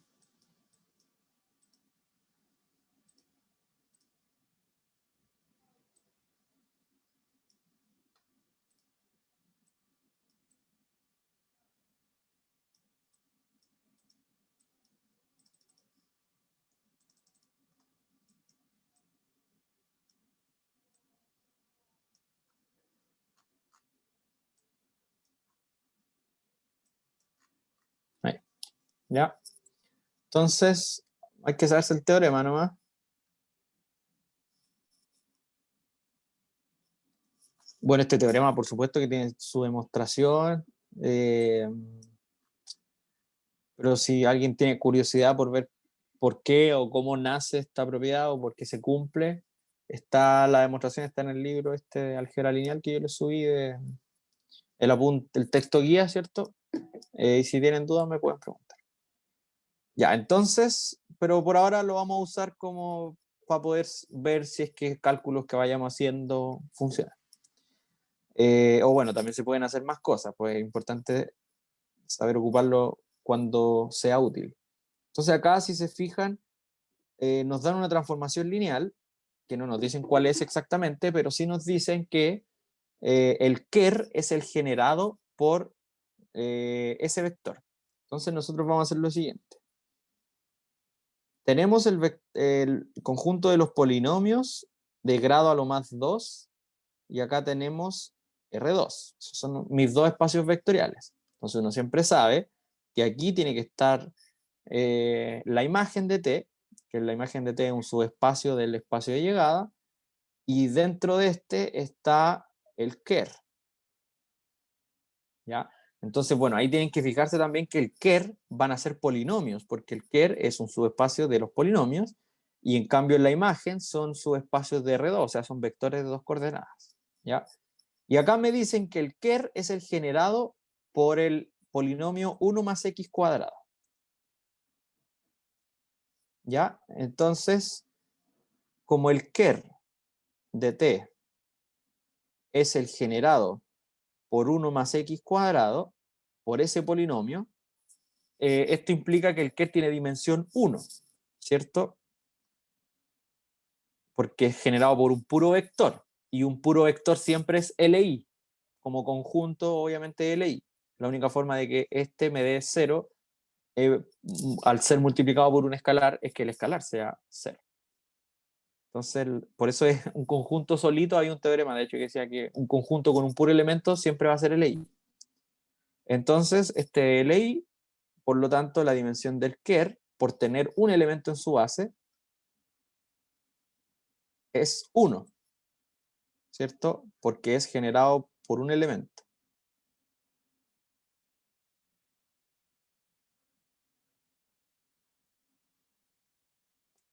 Ahí. ¿Ya? Entonces, hay que saberse el teorema nomás. Bueno, este teorema, por supuesto, que tiene su demostración, pero si alguien tiene curiosidad por ver por qué o cómo nace esta propiedad o por qué se cumple, la demostración está en el libro este de álgebra lineal que yo le subí, el texto guía, ¿cierto? Y si tienen dudas me pueden preguntar. Ya, entonces, pero por ahora lo vamos a usar como para poder ver si es que cálculos que vayamos haciendo funcionan. O bueno, también se pueden hacer más cosas, pues es importante saber ocuparlo cuando sea útil. Entonces acá, si se fijan, nos dan una transformación lineal, que no nos dicen cuál es exactamente, pero sí nos dicen que el ker es el generado por ese vector. Entonces nosotros vamos a hacer lo siguiente. Tenemos el conjunto de los polinomios de grado a lo más 2 y acá tenemos R2. Esos son mis dos espacios vectoriales. Entonces uno siempre sabe que aquí tiene que estar la imagen de T, que es la imagen de T es un subespacio del espacio de llegada, y dentro de este está el ker. ¿Ya? Entonces, bueno, ahí tienen que fijarse también que el ker van a ser polinomios, porque el ker es un subespacio de los polinomios, y en cambio en la imagen son subespacios de R2, o sea, son vectores de dos coordenadas. ¿Ya? Y acá me dicen que el ker es el generado por el polinomio 1 más x cuadrado. ¿Ya? Entonces, como el ker de t es el generado por 1 más x cuadrado, por ese polinomio, esto implica que el ker tiene dimensión 1, ¿cierto? Porque es generado por un puro vector, y un puro vector siempre es LI, como conjunto obviamente LI. La única forma de que este me dé 0, al ser multiplicado por un escalar, es que el escalar sea 0. Entonces, por eso es un conjunto solito, hay un teorema, de hecho, que decía que un conjunto con un puro elemento siempre va a ser LI. Entonces, este LI, por lo tanto, la dimensión del ker, por tener un elemento en su base, es 1, ¿cierto? Porque es generado por un elemento.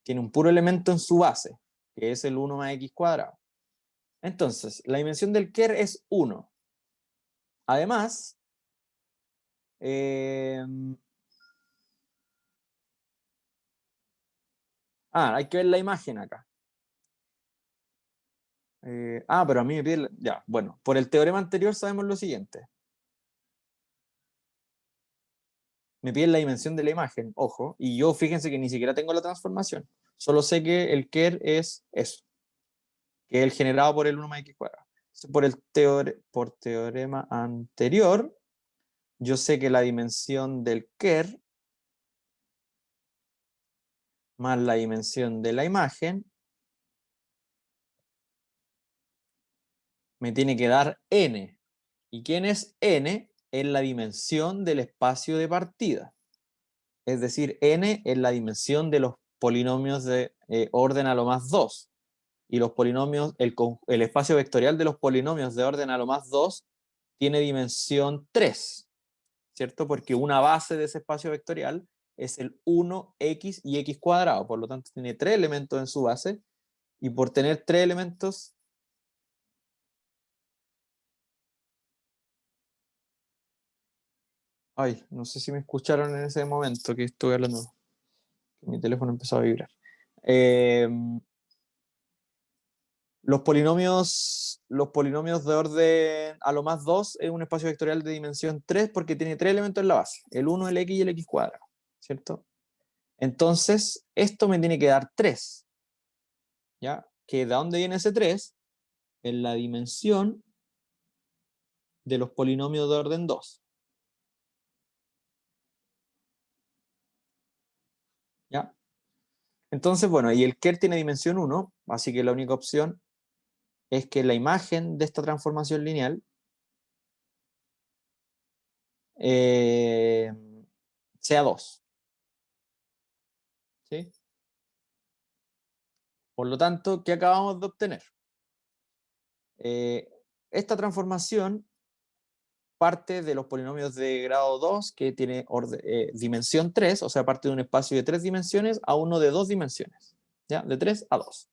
Tiene un puro elemento en su base, que es el 1 más x cuadrado. Entonces, la dimensión del ker es 1. Además, hay que ver la imagen acá. Pero a mí me pide... Ya, bueno, por el teorema anterior sabemos lo siguiente. Me piden la dimensión de la imagen, ojo, y yo fíjense que ni siquiera tengo la transformación. Solo sé que el ker es eso, que es el generado por el 1 más x cuadrado. Por teorema anterior, yo sé que la dimensión del ker más la dimensión de la imagen me tiene que dar n. ¿Y quién es n? Es la dimensión del espacio de partida. Es decir, n es la dimensión de los polinomios de orden a lo más 2. Y los polinomios, el espacio vectorial de los polinomios de orden a lo más 2 tiene dimensión 3, ¿cierto? Porque una base de ese espacio vectorial es el 1x y x cuadrado, por lo tanto tiene 3 elementos en su base, y por tener 3 elementos... Ay, no sé si me escucharon en ese momento que estuve hablando. Mi teléfono empezó a vibrar. Los polinomios de orden a lo más 2 es un espacio vectorial de dimensión 3 porque tiene 3 elementos en la base, el 1, el x y el x cuadrado, ¿cierto? Entonces, esto me tiene que dar 3, ¿ya? ¿Que de dónde viene ese 3? En la dimensión de los polinomios de orden 2. ¿Ya? Entonces, bueno, y el ker tiene dimensión 1, así que la única opción es que la imagen de esta transformación lineal sea 2. ¿Sí? Por lo tanto, ¿qué acabamos de obtener? Esta transformación parte de los polinomios de grado 2, que tiene dimensión 3, o sea, parte de un espacio de 3 dimensiones a uno de 2 dimensiones, ¿ya? De 3 a 2.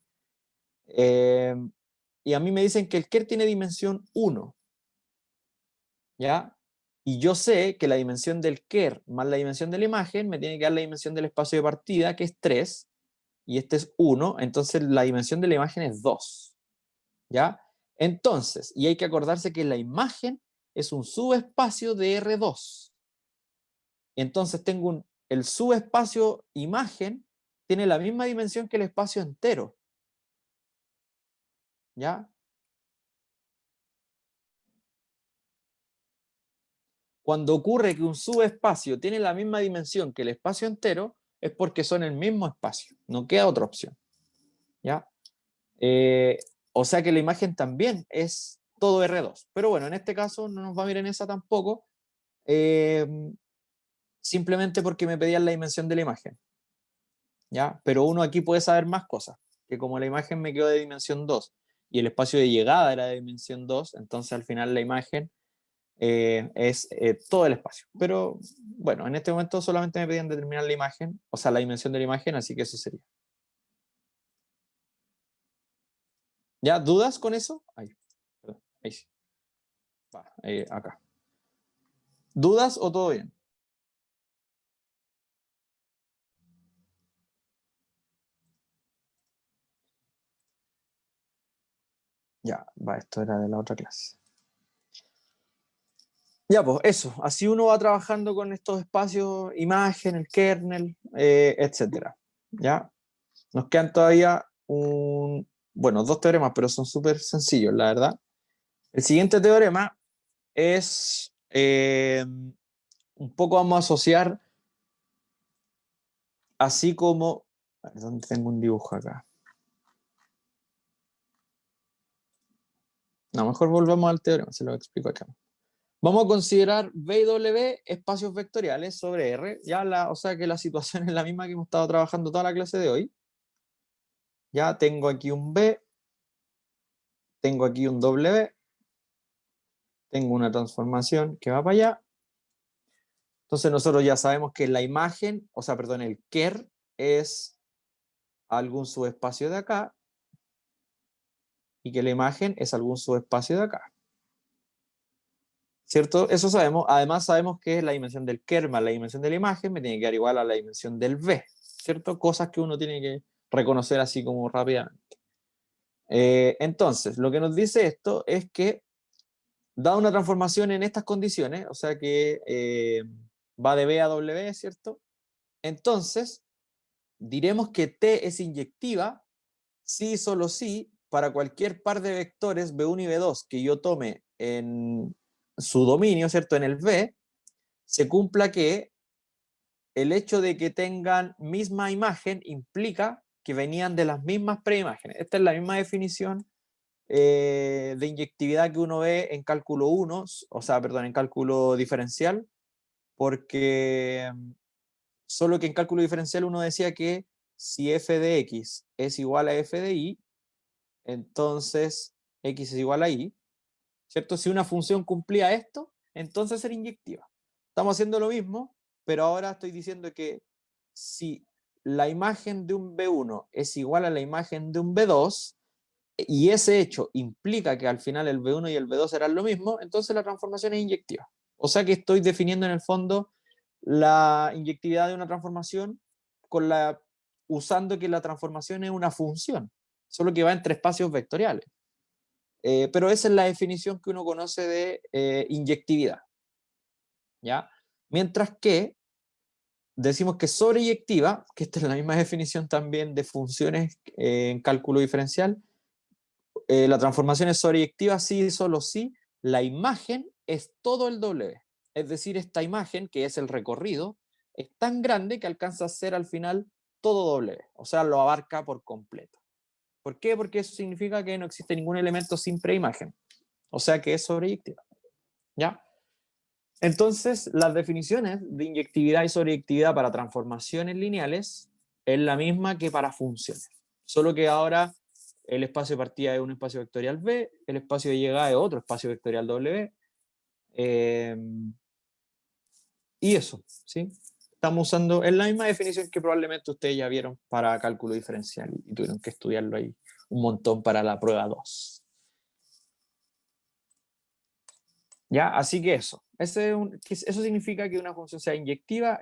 Y a mí me dicen que el ker tiene dimensión 1, ¿ya? Y yo sé que la dimensión del ker más la dimensión de la imagen me tiene que dar la dimensión del espacio de partida, que es 3, y este es 1, entonces la dimensión de la imagen es 2, ¿ya? Entonces, y hay que acordarse que la imagen es un subespacio de R2. Entonces tengo el subespacio imagen tiene la misma dimensión que el espacio entero, ¿ya? Cuando ocurre que un subespacio tiene la misma dimensión que el espacio entero, es porque son el mismo espacio, no queda otra opción, ¿ya? O sea que la imagen también es todo R2, pero bueno, en este caso no nos va a mirar en esa tampoco, simplemente porque me pedían la dimensión de la imagen, ¿ya? Pero uno aquí puede saber más cosas, que como la imagen me quedó de dimensión 2 y el espacio de llegada era de dimensión 2, entonces al final la imagen es todo el espacio. Pero bueno, en este momento solamente me pedían determinar la imagen, o sea, la dimensión de la imagen, así que eso sería. ¿Ya? ¿Dudas con eso? Ahí, perdón, ahí sí. Va, acá. ¿Dudas o todo bien? Ya, va, esto era de la otra clase. Ya, pues eso, así uno va trabajando con estos espacios, imagen, el kernel, etcétera. ¿Ya? Nos quedan todavía dos teoremas, pero son súper sencillos, la verdad. El siguiente teorema es, un poco vamos a asociar, así como, a ver, ¿dónde tengo un dibujo acá? No, mejor volvamos al teorema, se lo explico acá. Vamos a considerar V y W espacios vectoriales sobre R, o sea que la situación es la misma que hemos estado trabajando toda la clase de hoy. Ya tengo aquí un V, tengo aquí un W, tengo una transformación que va para allá. Entonces nosotros ya sabemos que la imagen, el ker es algún subespacio de acá y que la imagen es algún subespacio de acá. ¿Cierto? Eso sabemos. Además sabemos que la dimensión del ker más la dimensión de la imagen me tiene que dar igual a la dimensión del V. ¿Cierto? Cosas que uno tiene que reconocer así como rápidamente. Entonces, lo que nos dice esto es que, dada una transformación en estas condiciones, o sea que va de B a W, ¿cierto? Entonces, diremos que T es inyectiva si y solo si para cualquier par de vectores B1 y B2 que yo tome en su dominio, ¿cierto? En el V, se cumpla que el hecho de que tengan misma imagen implica que venían de las mismas preimágenes. Esta es la misma definición de inyectividad que uno ve en cálculo 1, en cálculo diferencial, porque solo que en cálculo diferencial uno decía que si f de x es igual a f de y, entonces x es igual a y, ¿cierto? Si una función cumplía esto, entonces era inyectiva. Estamos haciendo lo mismo, pero ahora estoy diciendo que si la imagen de un B1 es igual a la imagen de un B2, y ese hecho implica que al final el B1 y el B2 serán lo mismo, entonces la transformación es inyectiva. O sea que estoy definiendo en el fondo la inyectividad de una transformación usando que la transformación es una función, solo que va entre espacios vectoriales. Pero esa es la definición que uno conoce de inyectividad. ¿Ya? Mientras que decimos que sobreyectiva, que esta es la misma definición también de funciones en cálculo diferencial, la transformación es sobreyectiva si y solo si la imagen es todo el W. Es decir, esta imagen, que es el recorrido, es tan grande que alcanza a ser al final todo W. O sea, lo abarca por completo. ¿Por qué? Porque eso significa que no existe ningún elemento sin preimagen. O sea que es sobreyectiva. ¿Ya? Entonces, las definiciones de inyectividad y sobreyectividad para transformaciones lineales es la misma que para funciones. Solo que ahora el espacio de partida es un espacio vectorial V, el espacio de llegada es otro espacio vectorial W. Y eso, ¿sí? Estamos usando, es la misma definición que probablemente ustedes ya vieron para cálculo diferencial y tuvieron que estudiarlo ahí un montón para la prueba 2. ¿Ya? Así que eso. Eso significa que una función sea inyectiva,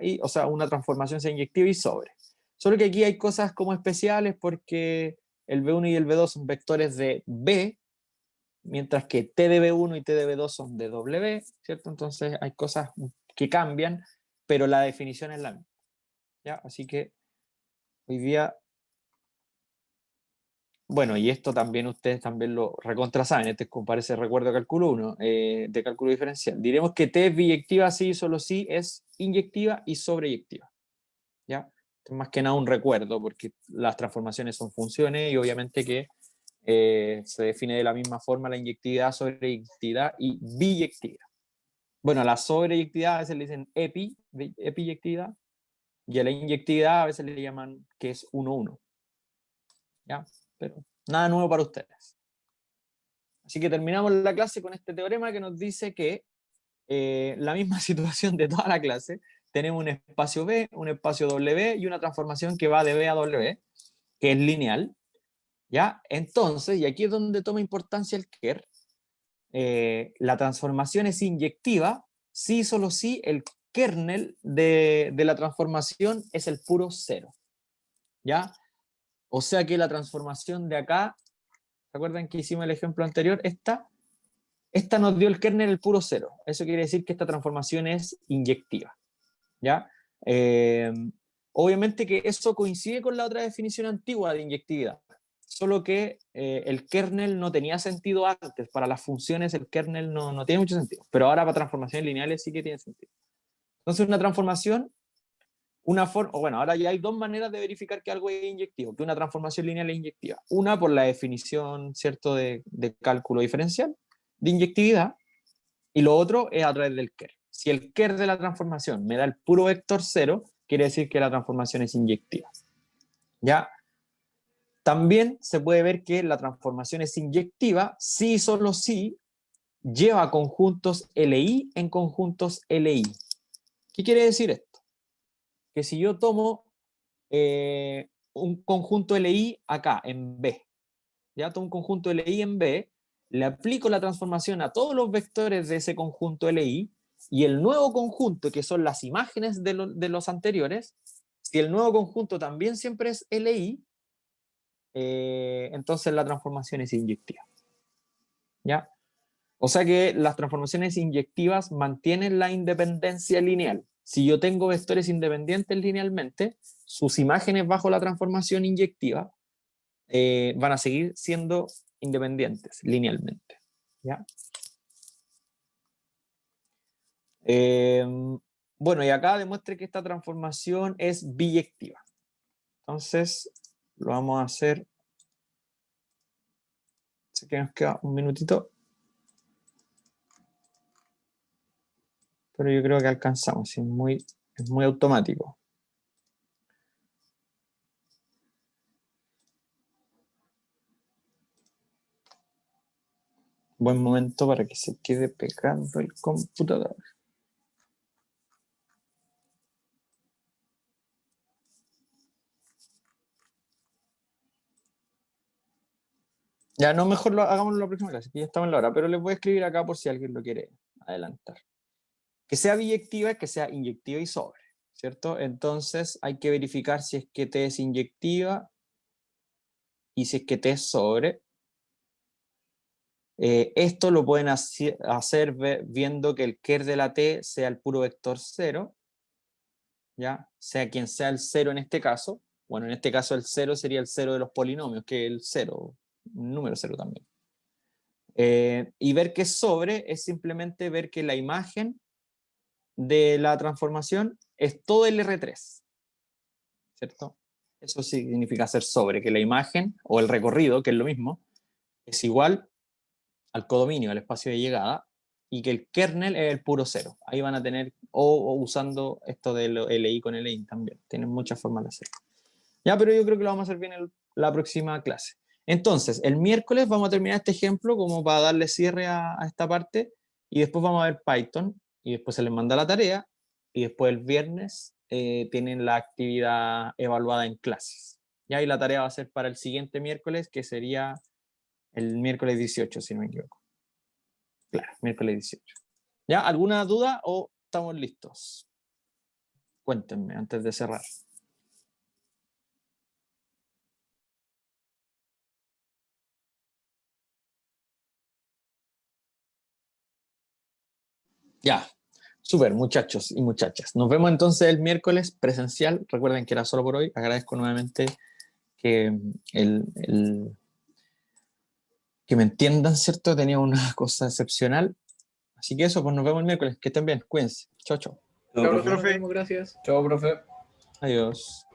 una transformación sea inyectiva y sobre. Solo que aquí hay cosas como especiales porque el B1 y el B2 son vectores de B, mientras que T de B1 y T de B2 son de W, ¿cierto? Entonces hay cosas que cambian, pero la definición es la misma. ¿Ya? Así que hoy día... Bueno, y esto también ustedes también lo recontra saben, este parece recuerdo de cálculo 1, de cálculo diferencial. Diremos que T es biyectiva sí, solo sí es inyectiva y sobreyectiva. ¿Ya? Esto es más que nada un recuerdo, porque las transformaciones son funciones y obviamente que se define de la misma forma la inyectividad, sobreyectividad y biyectividad. Bueno, a la sobreyectividad a veces le dicen epiyectividad, y a la inyectividad a veces le llaman que es 1-1. ¿Ya? Pero nada nuevo para ustedes. Así que terminamos la clase con este teorema que nos dice que la misma situación de toda la clase, tenemos un espacio B, un espacio W y una transformación que va de B a W, que es lineal. ¿Ya? Entonces, y aquí es donde toma importancia el KER, la transformación es inyectiva si solo si el kernel de la transformación es el puro cero. ¿Ya? O sea que la transformación de acá ¿Se acuerdan que hicimos el ejemplo anterior? Esta nos dio el kernel el puro 0. Eso quiere decir que esta transformación es inyectiva, ¿ya? Obviamente que eso coincide con la otra definición antigua de inyectividad, solo que el kernel no tenía sentido antes. Para las funciones el kernel no tiene mucho sentido, pero ahora para transformaciones lineales sí que tiene sentido. Entonces una transformación, bueno, ahora ya hay dos maneras de verificar que algo es inyectivo, que una transformación lineal es inyectiva. Una por la definición, ¿cierto?, de cálculo diferencial de inyectividad, y lo otro es a través del ker. Si el ker de la transformación me da el puro vector 0, quiere decir que la transformación es inyectiva. ¿Ya? También se puede ver que la transformación es inyectiva si y solo si lleva conjuntos LI en conjuntos LI. ¿Qué quiere decir esto? Que si yo tomo un conjunto LI acá, en B, ya tomo un conjunto LI en B, le aplico la transformación a todos los vectores de ese conjunto LI, y el nuevo conjunto, que son las imágenes de los anteriores, si el nuevo conjunto también siempre es LI, entonces la transformación es inyectiva. ¿Ya? O sea que las transformaciones inyectivas mantienen la independencia lineal. Si yo tengo vectores independientes linealmente, sus imágenes bajo la transformación inyectiva van a seguir siendo independientes linealmente. ¿Ya? Bueno, y acá demuestre que esta transformación es biyectiva. Entonces, lo vamos a hacer. Así que nos queda un minutito. Pero yo creo que alcanzamos, es muy automático. Buen momento para que se quede pegando el computador. Ya, no, mejor hagámoslo la próxima clase, que ya estamos en la hora, pero les voy a escribir acá por si alguien lo quiere adelantar. Que sea biyectiva es que sea inyectiva y sobre, ¿cierto? Entonces hay que verificar si es que T es inyectiva y si es que T es sobre. Esto lo pueden hacer viendo que el ker de la T sea el puro vector 0, ¿ya? Sea quien sea el 0 en este caso. Bueno, en este caso el 0 sería el 0 de los polinomios, que es el 0, un número 0 también. Y ver que sobre es simplemente ver que la imagen de la transformación es todo el R3, ¿cierto? Eso significa ser sobre, que la imagen o el recorrido, que es lo mismo, es igual al codominio, al espacio de llegada, y que el kernel es el puro 0. Ahí van a tener, o usando esto de LI con LI también. Tienen muchas formas de hacerlo. Ya, pero yo creo que lo vamos a hacer bien en la próxima clase. Entonces, el miércoles vamos a terminar este ejemplo como para darle cierre a esta parte, y después vamos a ver Python, y después se les manda la tarea, y después el viernes tienen la actividad evaluada en clases. Ya, y la tarea va a ser para el siguiente miércoles, que sería el miércoles 18, si no me equivoco. Claro, miércoles 18. ¿Ya? ¿Alguna duda o estamos listos? Cuéntenme antes de cerrar. Ya, súper, muchachos y muchachas. Nos vemos entonces el miércoles presencial. Recuerden que era solo por hoy. Agradezco nuevamente que que me entiendan, ¿cierto? Tenía una cosa excepcional. Así que eso, pues nos vemos el miércoles. Que estén bien, cuídense. Chao, chao. Chao, profe. Nos vemos, gracias. Chao, profe. Adiós.